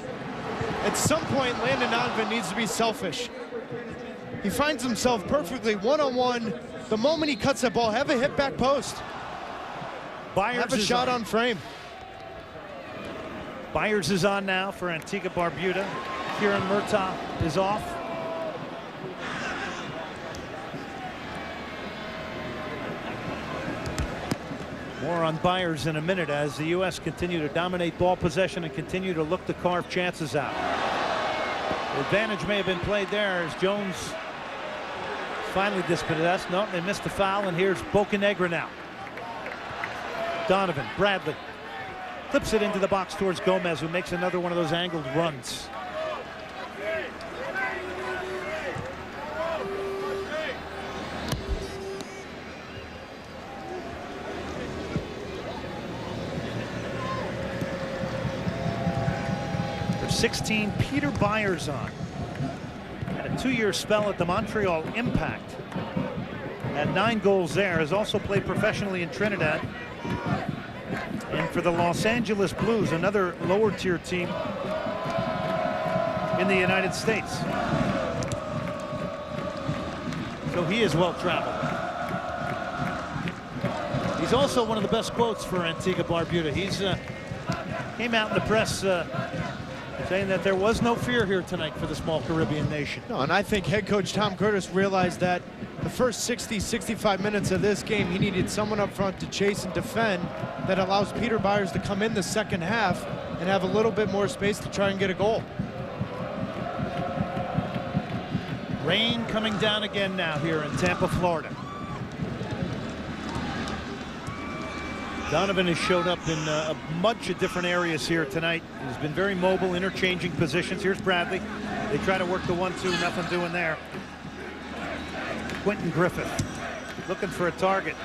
At some point, Landon Donovan needs to be selfish. He finds himself perfectly one-on-one. The moment he cuts that ball, have a hit back post. Have a shot on frame. Byers is on now for Antigua Barbuda. Kieran Murtaugh is off. More on Byers in a minute as the U.S. continue to dominate ball possession and continue to look to carve chances out. The advantage may have been played there as Jones finally dispossessed. No, they missed the foul, and here's Bocanegra now. Donovan, Bradley flips it into the box towards Gomez, who makes another one of those angled runs. There's 16, Peter Byers on. Had a 2-year spell at the Montreal Impact. Had 9 goals there. Has also played professionally in Trinidad. And for the Los Angeles Blues, another lower tier team in the United States. So he is well traveled. He's also one of the best quotes for Antigua Barbuda. He's came out in the press saying that there was no fear here tonight for the small Caribbean nation. No, and I think head coach Tom Curtis realized that the first 60-65 minutes of this game, he needed someone up front to chase and defend that allows Peter Byers to come in the second half and have a little bit more space to try and get a goal. Rain coming down again now here in Tampa, Florida. Donovan has showed up in a bunch of different areas here tonight. He's been very mobile, interchanging positions. Here's Bradley. They try to work the 1-2, nothing doing there. Quentin Griffith looking for a target.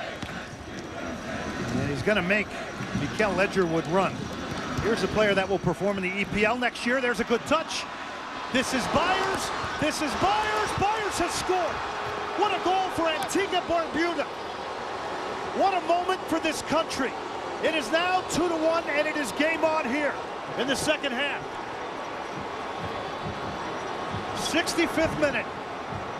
And he's going to make Mikel Ledgerwood run. Here's a player that will perform in the EPL next year. There's a good touch. This is Byers. This is Byers. Byers has scored. What a goal for Antigua Barbuda. What a moment for this country. It is now 2-1, and it is game on here in the second half. 65th minute.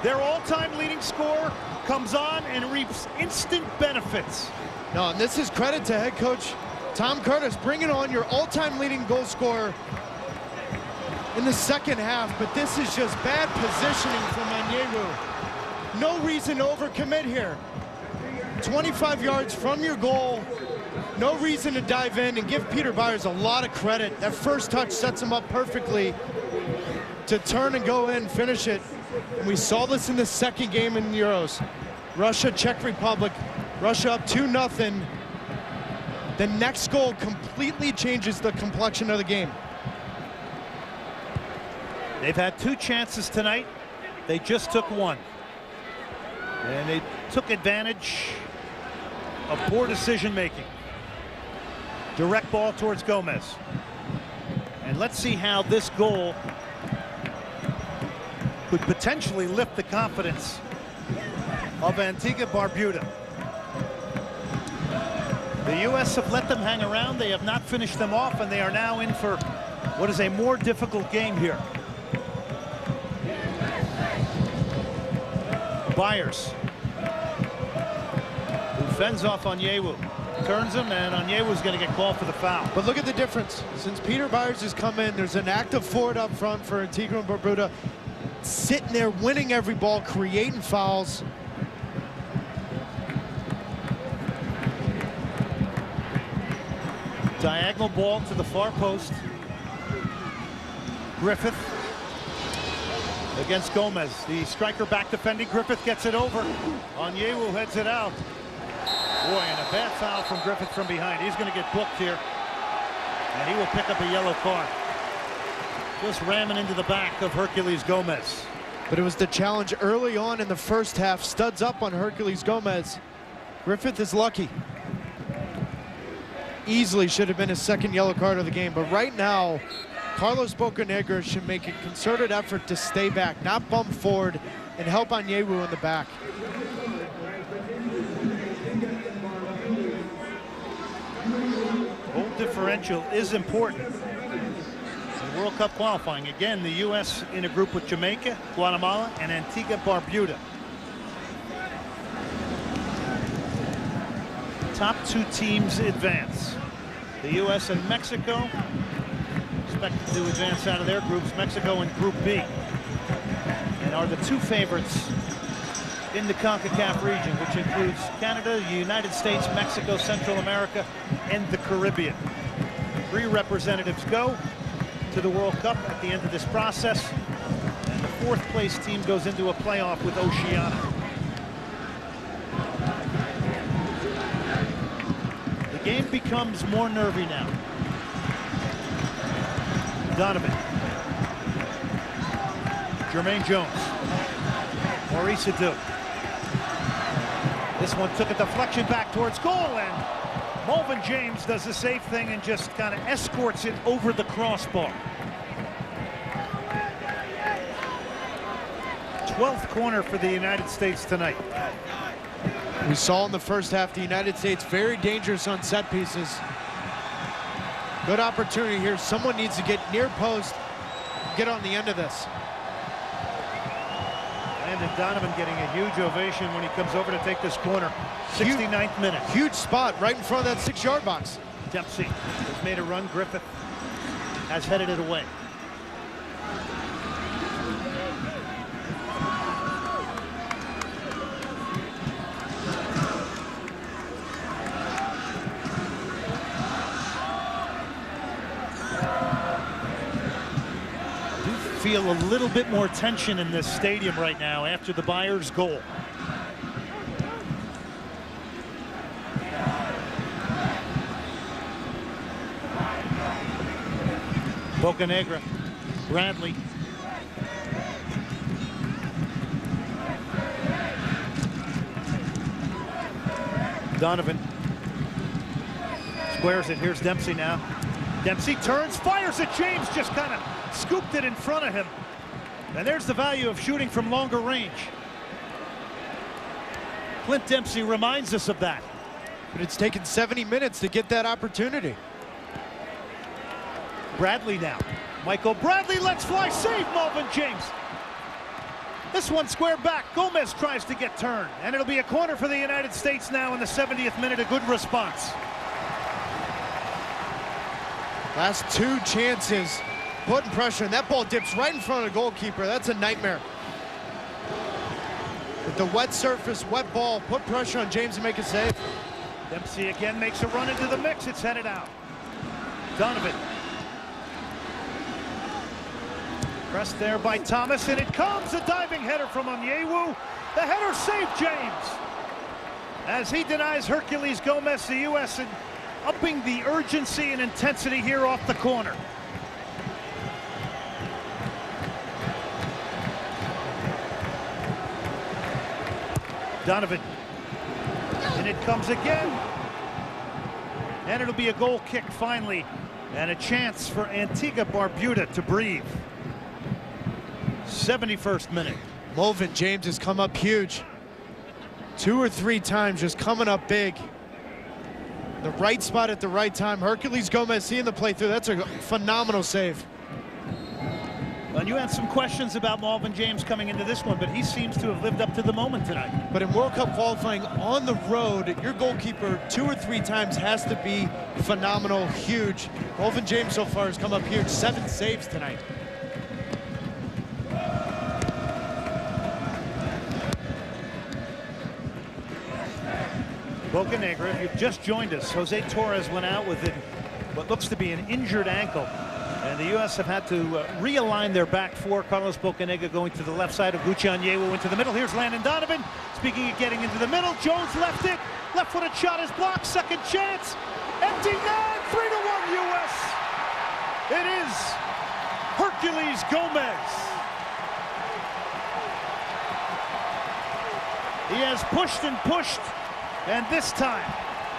Their all-time leading scorer comes on and reaps instant benefits. No, and this is credit to head coach Tom Curtis, bringing on your all-time leading goal scorer in the second half, but this is just bad positioning from Onyewu. No reason to overcommit here. 25 yards from your goal. No reason to dive in, and give Peter Byers a lot of credit. That first touch sets him up perfectly to turn and go in, finish it. And we saw this in the second game in the Euros. Russia, Czech Republic. Russia up 2-0. The next goal completely changes the complexion of the game. They've had 2 chances tonight. They just took 1. And they took advantage of poor decision making. Direct ball towards Gomez. And let's see how this goal could potentially lift the confidence of Antigua Barbuda. The U.S. have let them hang around. They have not finished them off, and they are now in for what is a more difficult game here. Byers, who fends off Onyewu, turns him, and Onyewu's going to get called for the foul. But look at the difference. Since Peter Byers has come in, there's an active forward up front for Antigua Barbuda, sitting there, winning every ball, creating fouls. Diagonal ball to the far post. Griffith against Gomez. The striker back defending. Griffith gets it over. Onyewu heads it out. Boy, and a bad foul from Griffith from behind. He's going to get booked here. And he will pick up a yellow card. Just ramming into the back of Herculez Gomez. But it was the challenge early on in the first half. Studs up on Herculez Gomez. Griffith is lucky. Easily should have been his second yellow card of the game. But right now, Carlos Bocanegra should make a concerted effort to stay back, not bump forward, and help Onyewu in the back. Goal differential is important in World Cup qualifying. Again, the U.S. in a group with Jamaica, Guatemala, and Antigua Barbuda. Top two teams advance. The U.S. and Mexico expected to advance out of their groups. Mexico in Group B, and are the two favorites in the Concacaf region, which includes Canada, the United States, Mexico, Central America, and the Caribbean. 3 representatives go to the World Cup at the end of this process, and the 4th place team goes into a playoff with Oceania. The game becomes more nervy now. Donovan. Jermaine Jones. Maurice Adu. This one took a deflection back towards goal, and Melvin James does the safe thing and just kind of escorts it over the crossbar. 12th corner for the United States tonight. We saw in the first half the United States very dangerous on set pieces. Good opportunity here. Someone needs to get near post, get on the end of this. Landon Donovan getting a huge ovation when he comes over to take this corner. 69th minute. Huge spot right in front of that 6-yard box. Dempsey has made a run. Griffith has headed it away. Feel a little bit more tension in this stadium right now after the Bayers goal. Bocanegra, Bradley. Donovan squares it. Here's Dempsey now. Dempsey turns, fires at James, just kind of scooped it in front of him. And there's the value of shooting from longer range. Clint Dempsey reminds us of that. But it's taken 70 minutes to get that opportunity. Bradley now. Michael Bradley lets fly, save Melvin James. This one squared back. Gomez tries to get turned, and it'll be a corner for the United States now in the 70th minute. A good response. Last 2 chances, putting pressure, and that ball dips right in front of the goalkeeper. That's a nightmare. With the wet surface, wet ball, put pressure on James to make a save. Dempsey again makes a run into the mix. It's headed out. Donovan. Pressed there by Thomas, and it comes. A diving header from Onyewu. The header saved James. As he denies Herculez Gomez, the U.S. and upping the urgency and intensity here off the corner. Donovan. And it comes again. And it'll be a goal kick finally. And a chance for Antigua Barbuda to breathe. 71st minute. Melvin James has come up huge. 2 or 3 times just coming up big. The right spot at the right time. Herculez Gomez seeing the play through. That's a phenomenal save. And you had some questions about Melvin James coming into this one, but he seems to have lived up to the moment tonight. But in World Cup qualifying on the road, your goalkeeper 2 or 3 times has to be phenomenal, huge. Melvin James so far has come up huge. 7 saves tonight. Bocanegra, if you've just joined us, Jose Torres went out with what looks to be an injured ankle. And the U.S. have had to realign their back four. Carlos Bocanegra going to the left side of Gucci Onyewu into the middle. Here's Landon Donovan. Speaking of getting into the middle, Jones left it. Left-footed shot is blocked. Second chance. Empty net. 3-1 U.S. It is Herculez Gomez. He has pushed and pushed, and this time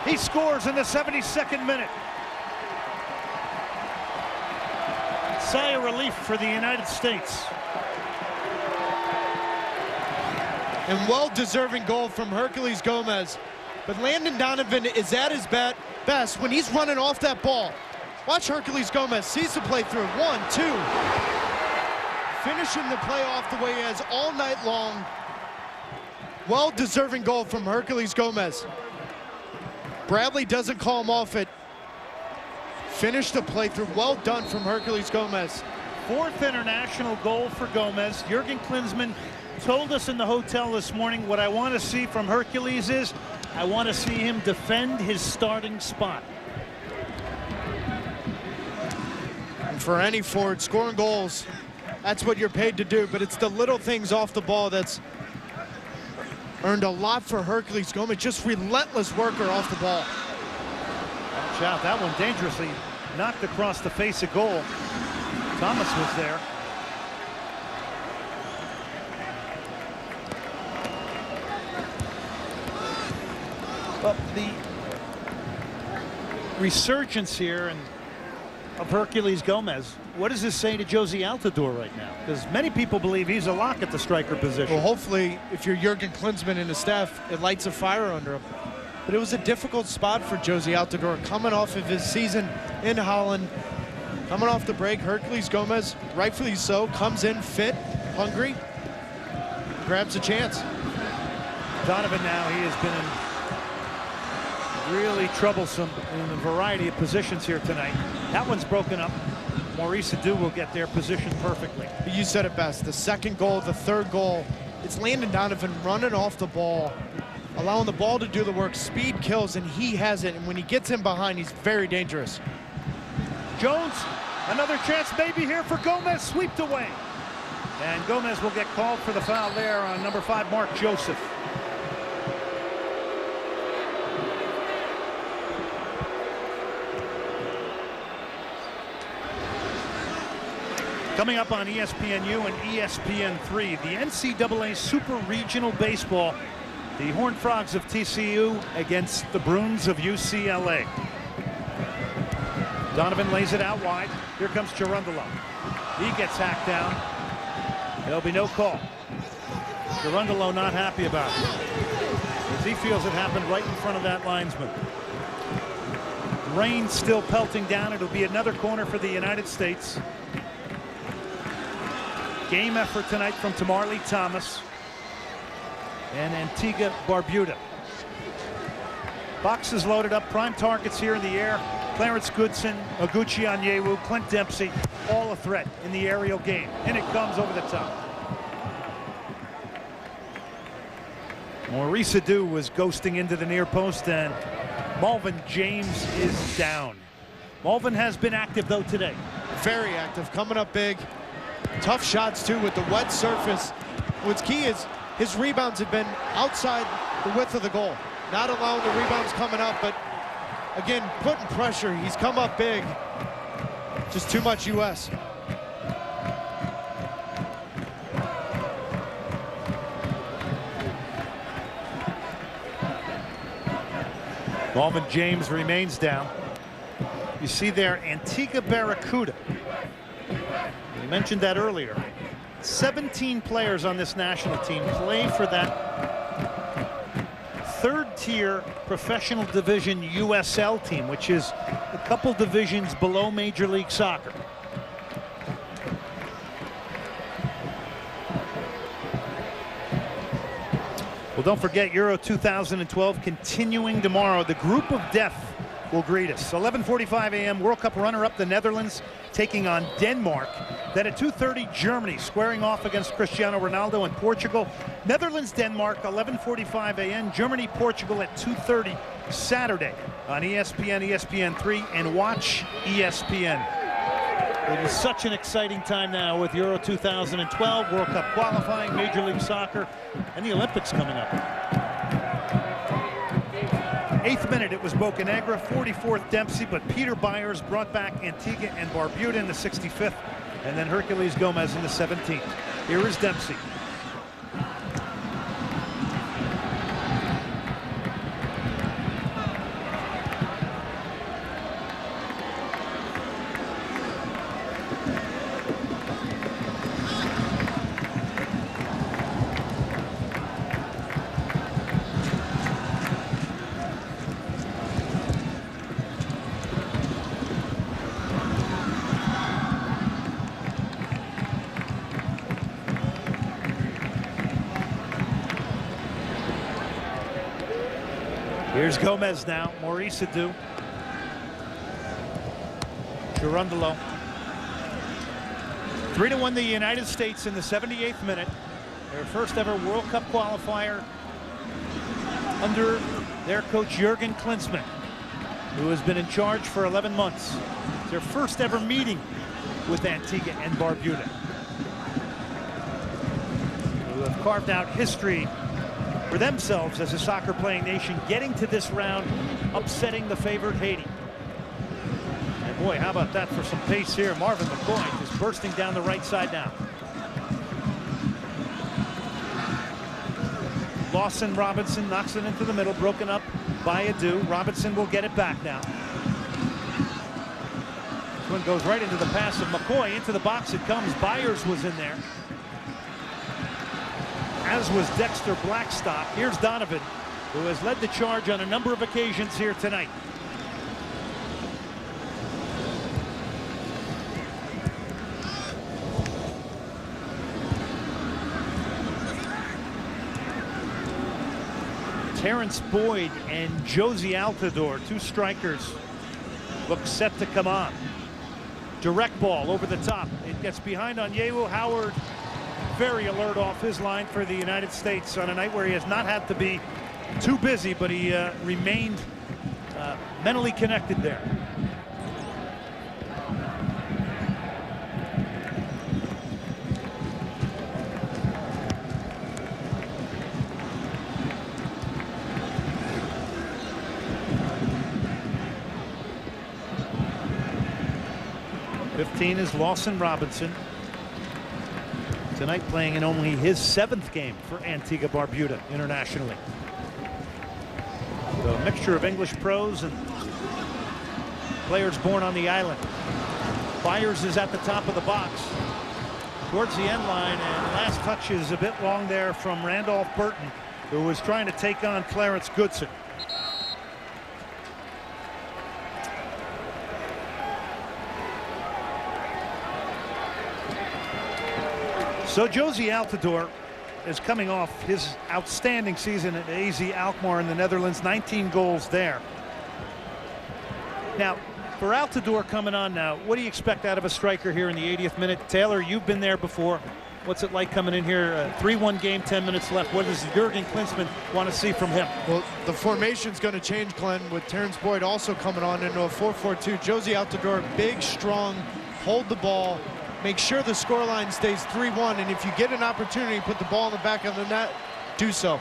he scores in the 72nd minute. Sigh of relief for the United States. And well-deserving goal from Herculez Gomez. But Landon Donovan is at his best when he's running off that ball. Watch Herculez Gomez, sees the play through. 1, 2. Finishing the play off the way he has all night long. Well-deserving goal from Herculez Gomez. Bradley doesn't call him off it. Finish the play through. Well done from Herculez Gomez. 4th international goal for Gomez. Jurgen Klinsmann told us in the hotel this morning, what I want to see from Herculez is, I want to see him defend his starting spot. And for any forward, scoring goals, that's what you're paid to do, but it's the little things off the ball that's earned a lot for Herculez Gomez. Just relentless worker off the ball. Watch out, that one dangerously knocked across the face of goal. Thomas was there. But the resurgence here of Herculez Gomez, what does this say to Josie Altidore right now? Because many people believe he's a lock at the striker position. Well, hopefully, if you're Jurgen Klinsmann and his staff, it lights a fire under him. But it was a difficult spot for Josie Altidore, coming off of his season in Holland, coming off the break. Herculez Gomez, rightfully so, comes in fit, hungry, grabs a chance. Donovan now, he has been really troublesome in a variety of positions here tonight. That one's broken up. Maurice Adu will get their position perfectly. You said it best. The second goal, the third goal, it's Landon Donovan running off the ball, allowing the ball to do the work. Speed kills, and he has it. And when he gets in behind, he's very dangerous. Jones, another chance maybe here for Gomez, swept away. And Gomez will get called for the foul there on number 5, Mark Joseph. Coming up on ESPNU and ESPN3, the NCAA Super Regional Baseball, the Horned Frogs of TCU against the Bruins of UCLA. Donovan lays it out wide. Here comes Cherundolo. He gets hacked down. There'll be no call. Cherundolo not happy about it, as he feels it happened right in front of that linesman. Rain still pelting down. It'll be another corner for the United States. Game effort tonight from Tamarly Thomas and Antigua Barbuda. Boxes loaded up, prime targets here in the air. Clarence Goodson, Oguchi Onyewu, Clint Dempsey, all a threat in the aerial game. And it comes over the top. Maurice Adu was ghosting into the near post, and Malvin James is down. Malvin has been active though today. Very active, coming up big. Tough shots too with the wet surface. What's key is his rebounds have been outside the width of the goal, not allowing the rebounds coming up, but again putting pressure. He's come up big, just too much US. Malvin James remains down. You see there Antigua Barbuda. We mentioned that earlier. 17 players on this national team play for that third-tier professional division USL team, which is a couple divisions below Major League Soccer. Well, don't forget Euro 2012 continuing tomorrow. The group of death will greet us. 11:45 a.m. World Cup runner-up the Netherlands taking on Denmark. Then at 2:30 Germany squaring off against Cristiano Ronaldo and Portugal. Netherlands Denmark 11:45 a.m. Germany Portugal at 2:30 Saturday on ESPN, ESPN3, and watch ESPN. It is such an exciting time now with Euro 2012, World Cup qualifying, Major League Soccer, and the Olympics coming up. 8th minute, it was Bocanegra, 44th Dempsey, but Peter Byers brought back Antigua and Barbuda in the 65th, and then Herculez Gomez in the 17th. Here is Dempsey. Here's Gomez now. Maurice Adu. Gerundolo. 3-1 the United States in the 78th minute. Their first ever World Cup qualifier under their coach Jürgen Klinsmann, who has been in charge for 11 months. It's their first ever meeting with Antigua and Barbuda, who have carved out history for themselves as a soccer playing nation, getting to this round, upsetting the favorite Haiti. And boy, how about that for some pace here. Marvin McCoy just bursting down the right side now. Lawson Robinson knocks it into the middle, broken up by Adu. Robinson will get it back now. This one goes right into the pass of McCoy. Into the box it comes. Byers was in there, as was Dexter Blackstock. Here's Donovan, who has led the charge on a number of occasions here tonight. Terrence Boyd and Josie Altidore, two strikers, look set to come on. Direct ball over the top. It gets behind on Yehu. Howard very alert off his line for the United States on a night where he has not had to be too busy, but he remained mentally connected there. '15 is Lawson Robinson. Tonight playing in only his 7th game for Antigua Barbuda internationally. So a mixture of English pros and players born on the island. Byers is at the top of the box towards the end line, and last touch is a bit long there from Randolph Burton, who was trying to take on Clarence Goodson. So Josie Altidore is coming off his outstanding season at AZ Alkmaar in the Netherlands, 19 goals there. Now, for Altidore coming on now, what do you expect out of a striker here in the 80th minute? Taylor, you've been there before. What's it like coming in here? 3-1 game, 10 minutes left. What does Jürgen Klinsmann want to see from him? Well, the formation's going to change, Glenn, with Terrence Boyd also coming on into a 4-4-2. Josie Altidore, big, strong, hold the ball, make sure the scoreline stays 3-1, and if you get an opportunity, put the ball in the back of the net, do so.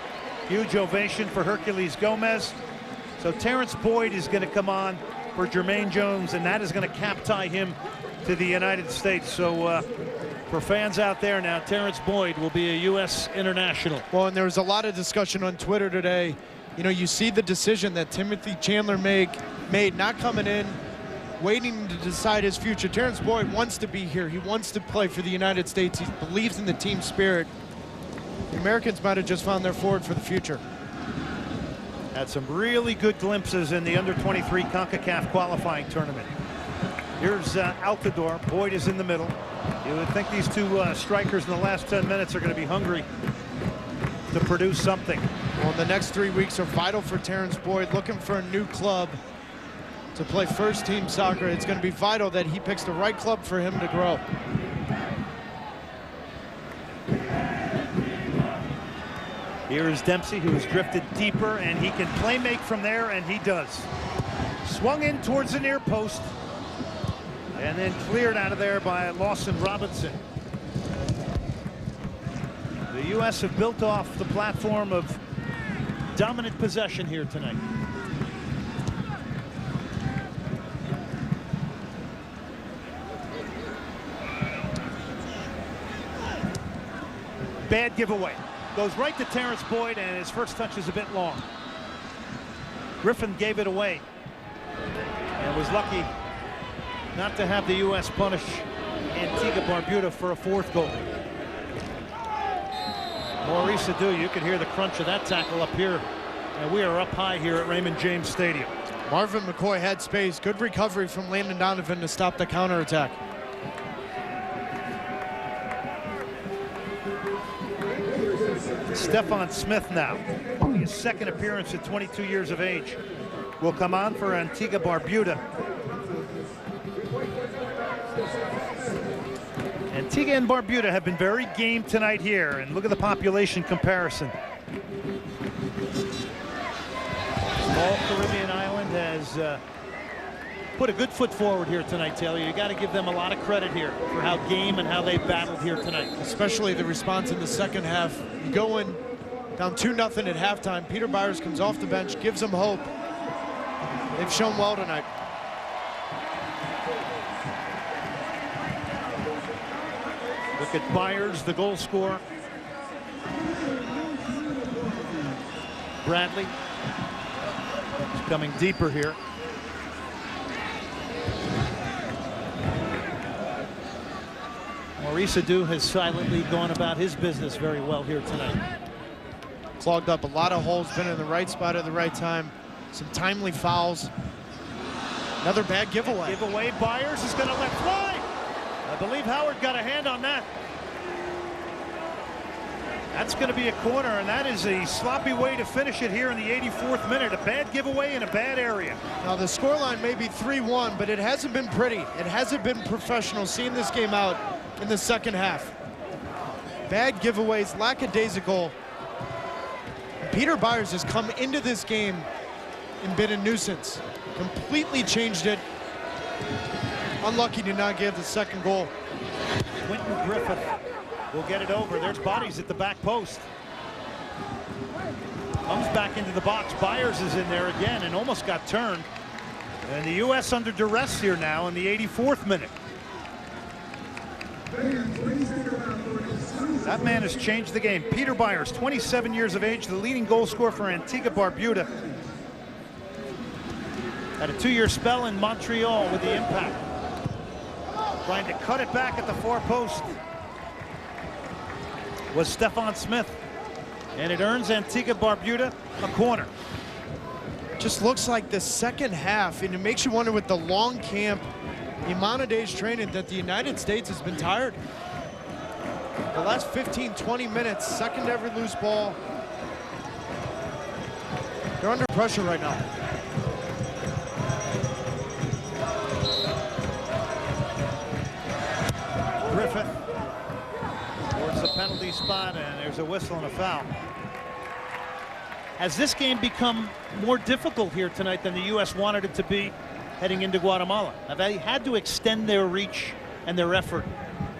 Huge ovation for Herculez Gomez. So Terrence Boyd is going to come on for Jermaine Jones, and that is going to cap tie him to the United States. So for fans out there now, Terrence Boyd will be a U.S. international. Well, and there was a lot of discussion on Twitter today. You know, you see the decision that Timothy Chandler made not coming in, waiting to decide his future. Terrence Boyd wants to be here. He wants to play for the United States. He believes in the team spirit. The Americans might have just found their forward for the future. Had some really good glimpses in the under-23 Concacaf qualifying tournament. Here's Altidore. Boyd is in the middle. You would think these two strikers in the last 10 minutes are going to be hungry to produce something. Well, the next 3 weeks are vital for Terrence Boyd, looking for a new club to play first-team soccer. It's going to be vital that he picks the right club for him to grow. Here is Dempsey, who has drifted deeper, and he can play make from there, and he does. Swung in towards the near post, and then cleared out of there by Lawson Robinson. The U.S. have built off the platform of dominant possession here tonight. Bad giveaway. Goes right to Terrence Boyd, and his first touch is a bit long. Griffin gave it away and was lucky not to have the U.S. punish Antigua Barbuda for a 4th goal. Maurice Adu, you can hear the crunch of that tackle up here. And we are up high here at Raymond James Stadium. Marvin McCoy had space. Good recovery from Landon Donovan to stop the counterattack. Stefan Smith now, only his 2nd appearance at 22 years of age, will come on for Antigua Barbuda. Antigua and Barbuda have been very game tonight here, and look at the population comparison. Small Caribbean island has put a good foot forward here tonight, Taylor. You got to give them a lot of credit here for how game and how they battled here tonight. Especially the response in the second half. Going down 2-0 at halftime. Peter Byers comes off the bench, gives them hope. They've shown well tonight. Look at Byers, the goal scorer. Bradley is coming deeper here. Maurice Adu has silently gone about his business very well here tonight. Clogged up a lot of holes, been in the right spot at the right time. Some timely fouls. Another bad giveaway. Giveaway, Byers is going to let fly. I believe Howard got a hand on that. That's going to be a corner, and that is a sloppy way to finish it here in the 84th minute. A bad giveaway in a bad area. Now the scoreline may be 3-1, but it hasn't been pretty. It hasn't been professional seeing this game out in the second half. Bad giveaways, lackadaisical. Peter Byers has come into this game and been a nuisance. Completely changed it. Unlucky to not give the second goal. Quentin Griffith will get it over. There's bodies at the back post. Comes back into the box. Byers is in there again and almost got turned. And the U.S. under duress here now in the 84th minute. That man has changed the game. Peter Byers, 27 years of age, the leading goal scorer for Antigua Barbuda. Had a 2-year spell in Montreal with the Impact. Trying to cut it back at the far post was Stefan Smith. And it earns Antigua Barbuda a corner. Just looks like the second half, and it makes you wonder with the long camp, the amount of days training, that the United States has been tired. The last 15, 20 minutes, second every loose ball. They're under pressure right now. Griffith towards the penalty spot, and there's a whistle and a foul. Has this game become more difficult here tonight than the U.S. wanted it to be heading into Guatemala? Have they had to extend their reach and their effort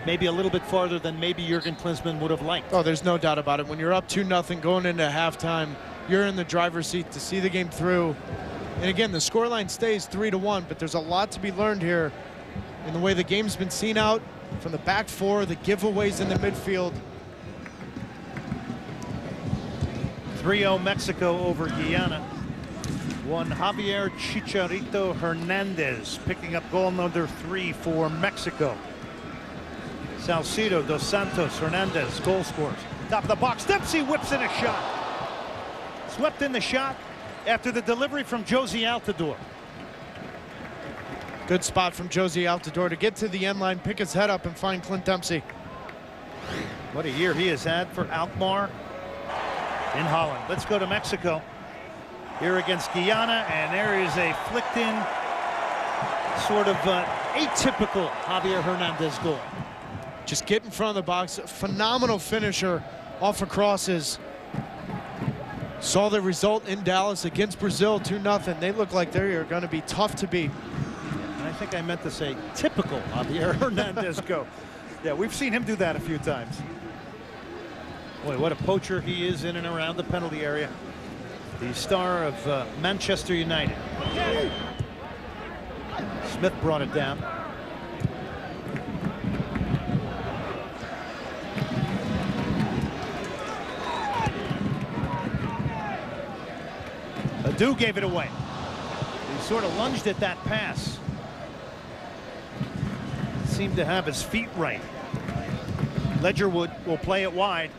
maybe a little bit farther than maybe Jurgen Klinsmann would have liked? Oh, there's no doubt about it. When you're up 2-0 going into halftime, you're in the driver's seat to see the game through. And again, the scoreline stays 3-1, but there's a lot to be learned here in the way the game's been seen out from the back four, the giveaways in the midfield. 3-0 Mexico over Guyana. One Javier Chicharito Hernandez picking up goal number 3 for Mexico. Salcido, Dos Santos, Hernandez, goal scorers. Top of the box, Dempsey whips in a shot. Swept in the shot after the delivery from Josie Altidore. Good spot from Josie Altidore to get to the end line, pick his head up, and find Clint Dempsey. What a year he has had for Alkmaar in Holland. Let's go to Mexico here against Guyana, and there is a flicked in sort of atypical Javier Hernandez goal. Just get in front of the box. Phenomenal finisher off of crosses. Saw the result in Dallas against Brazil, 2-0. They look like they are going to be tough to beat. I think I meant to say typical Javier Hernandez go. Yeah, we've seen him do that a few times. Boy, what a poacher he is in and around the penalty area. The star of Manchester United. Smith brought it down. Sadu gave it away. He sort of lunged at that pass. Seemed to have his feet right. Ledgerwood will play it wide.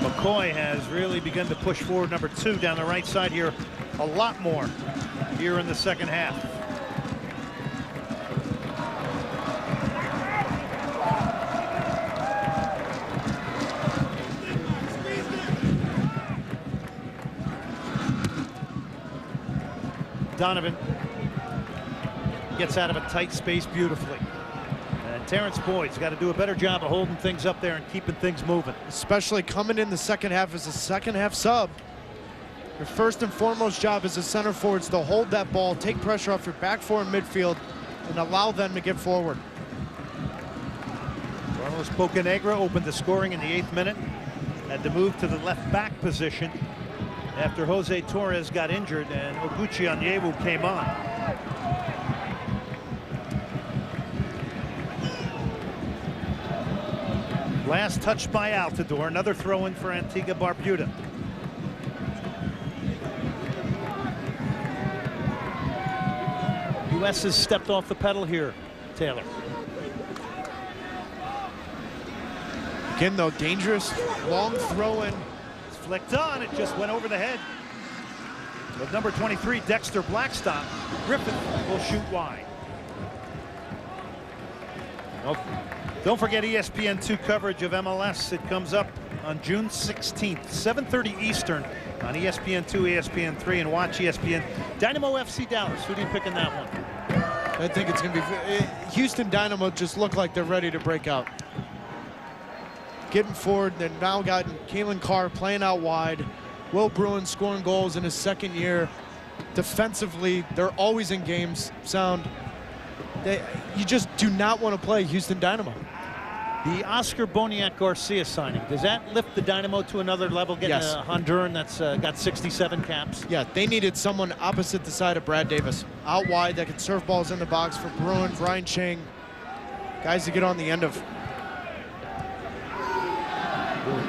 McCoy has really begun to push forward, number 2 down the right side here a lot more here in the second half. Donovan gets out of a tight space beautifully. And Terrence Boyd's got to do a better job of holding things up there and keeping things moving. Especially coming in the second half as a second half sub. Your first and foremost job as a center forward is to hold that ball, take pressure off your back four in midfield, and allow them to get forward. Carlos Bocanegra opened the scoring in the 8th minute. Had to move to the left back position after Jose Torres got injured and Oguchi Onyewu came on. Last touch by Altidore, another throw in for Antigua Barbuda. US has stepped off the pedal here, Taylor. Again though, dangerous long throw in. Flicked on, it just went over the head of number 23, Dexter Blackstock. Griffith will shoot wide. Well, don't forget ESPN2 coverage of MLS. It comes up on June 16th, 7:30 Eastern on ESPN2, ESPN3, and watch ESPN. Dynamo FC Dallas, who do you pick in that one? I think it's going to be Houston Dynamo. Just look like they're ready to break out. Getting forward, they've now gotten Kalen Carr playing out wide. Will Bruin scoring goals in his second year. Defensively, they're always in games. You just do not want to play Houston Dynamo. The Oscar Boniek Garcia signing, does that lift the Dynamo to another level, getting Yes. a Honduran that's got 67 caps? Yeah, they needed someone opposite the side of Brad Davis. Out wide that could serve balls in the box for Bruin, Brian Chang. Guys to get on the end of.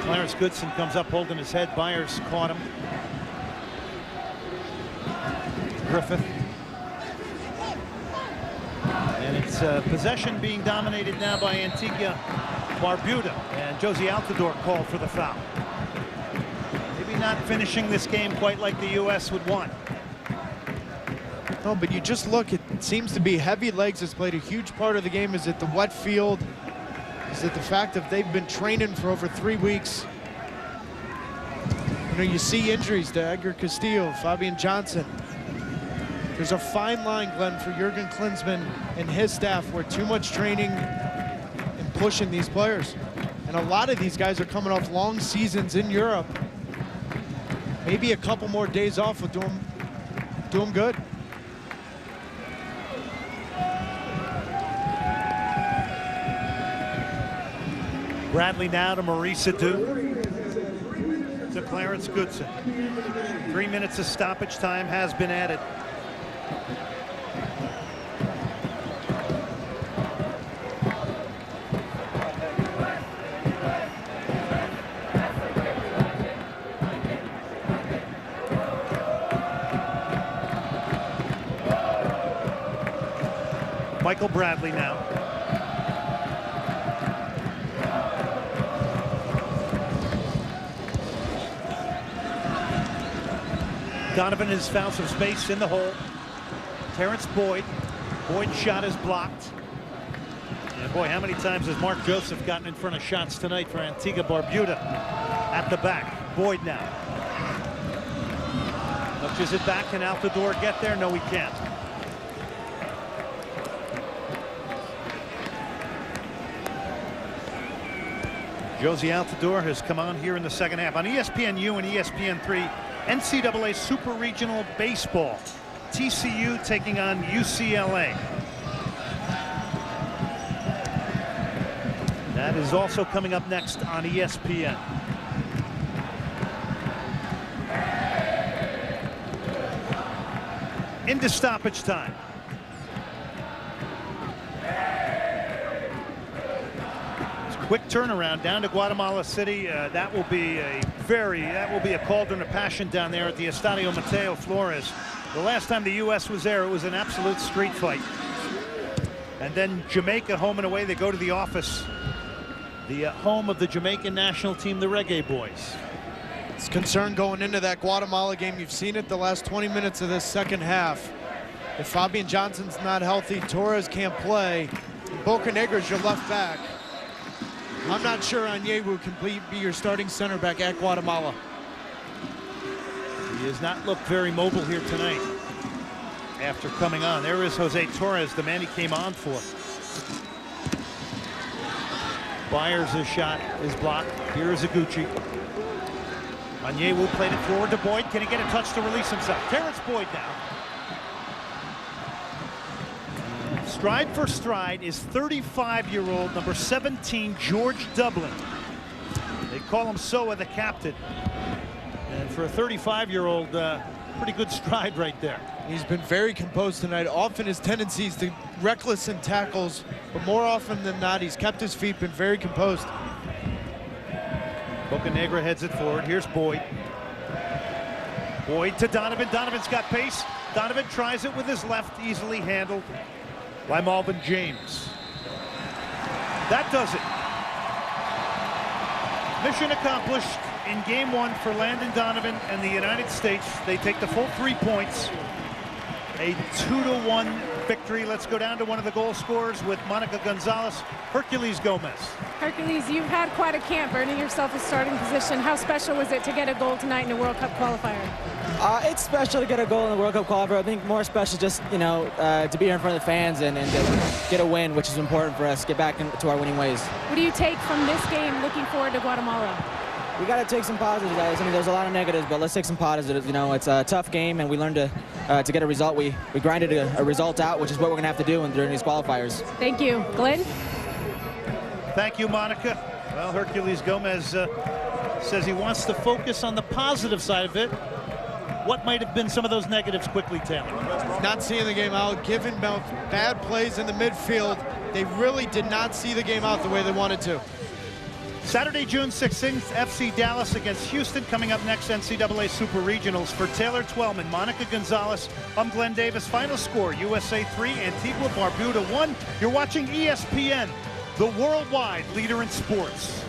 Clarence Goodson comes up holding his head. Byers caught him. Griffith. And it's possession being dominated now by Antigua Barbuda. And Josie Altidore called for the foul. Maybe not finishing this game quite like the U.S. would want. No, but you just look, it seems to be heavy legs has played a huge part of the game. Is it the wet field? Is it the fact that they've been training for over 3 weeks? You know, you see injuries to Edgar Castillo, Fabian Johnson. There's a fine line, Glenn, for Jurgen Klinsmann and his staff where too much training and pushing these players. And a lot of these guys are coming off long seasons in Europe. Maybe a couple more days off will do them good. Bradley now to Maurice Adu. To Clarence Goodson. 3 minutes of stoppage time has been added. Michael Bradley now. Donovan has found some space in the hole. Terrence Boyd. Boyd's shot is blocked. And boy, how many times has Mark Joseph gotten in front of shots tonight for Antigua Barbuda? At the back. Boyd now. Touches it back. Can Altidore get there? No, he can't. Josie Altidore has come on here in the second half. On ESPNU and ESPN3, NCAA Super Regional Baseball. TCU taking on UCLA. That is also coming up next on ESPN. Into stoppage time. quick turnaround down to Guatemala City. That will be a cauldron of passion down there at the Estadio Mateo Flores. The last time the U.S. was there, it was an absolute street fight. And then Jamaica, home and away, they go to the office, the home of the Jamaican national team, the Reggae Boys. It's concern going into that Guatemala game. You've seen it the last 20 minutes of this second half. If Fabian Johnson's not healthy, Torres can't play. Bocanegra's your left back. I'm not sure Onyewu can be your starting center back at Guatemala. He has not looked very mobile here tonight after coming on. There is Jose Torres, the man he came on for. Byers' shot is blocked. Here is Iguchi. Onyewu played it forward to Boyd. Can he get a touch to release himself? Terrence Boyd now. Stride for stride is 35-year-old number 17 George Dublin. They call him Soa, the captain. And for a 35-year-old, pretty good stride right there. He's been very composed tonight. Often his tendencies to reckless in tackles, but more often than not, he's kept his feet, been very composed. Bocanegra heads it forward. Here's Boyd. Boyd to Donovan. Donovan's got pace. Donovan tries it with his left, easily handled by Malvin James. That does it. Mission accomplished in game one for Landon Donovan and the United States. They take the full 3 points. A 2-1 victory. Let's go down to one of the goal scorers with Monica Gonzalez. Hercules Gomez. Hercules, you've had quite a camp earning yourself a starting position. How special was it to get a goal tonight in a World Cup qualifier? It's special to get a goal in the World Cup qualifier. I think more special just, to be here in front of the fans and to get a win, which is important for us, get back into our winning ways. What do you take from this game looking forward to Guatemala? We got to take some positives, guys. I mean, there's a lot of negatives, but let's take some positives. It's a tough game, and we learned to get a result. We grinded a result out, which is what we're going to have to do during these qualifiers. Thank you. Glenn? Thank you, Monica. Well, Hercules Gomez says he wants to focus on the positive side of it. What might have been some of those negatives quickly, Taylor? Not seeing the game out, giving bad plays in the midfield. They really did not see the game out the way they wanted to. Saturday, June 16th, FC Dallas against Houston. Coming up next, NCAA Super Regionals. For Taylor Twellman, Monica Gonzalez, I'm Glenn Davis. Final score, USA 3, Antigua Barbuda 1. You're watching ESPN, the worldwide leader in sports.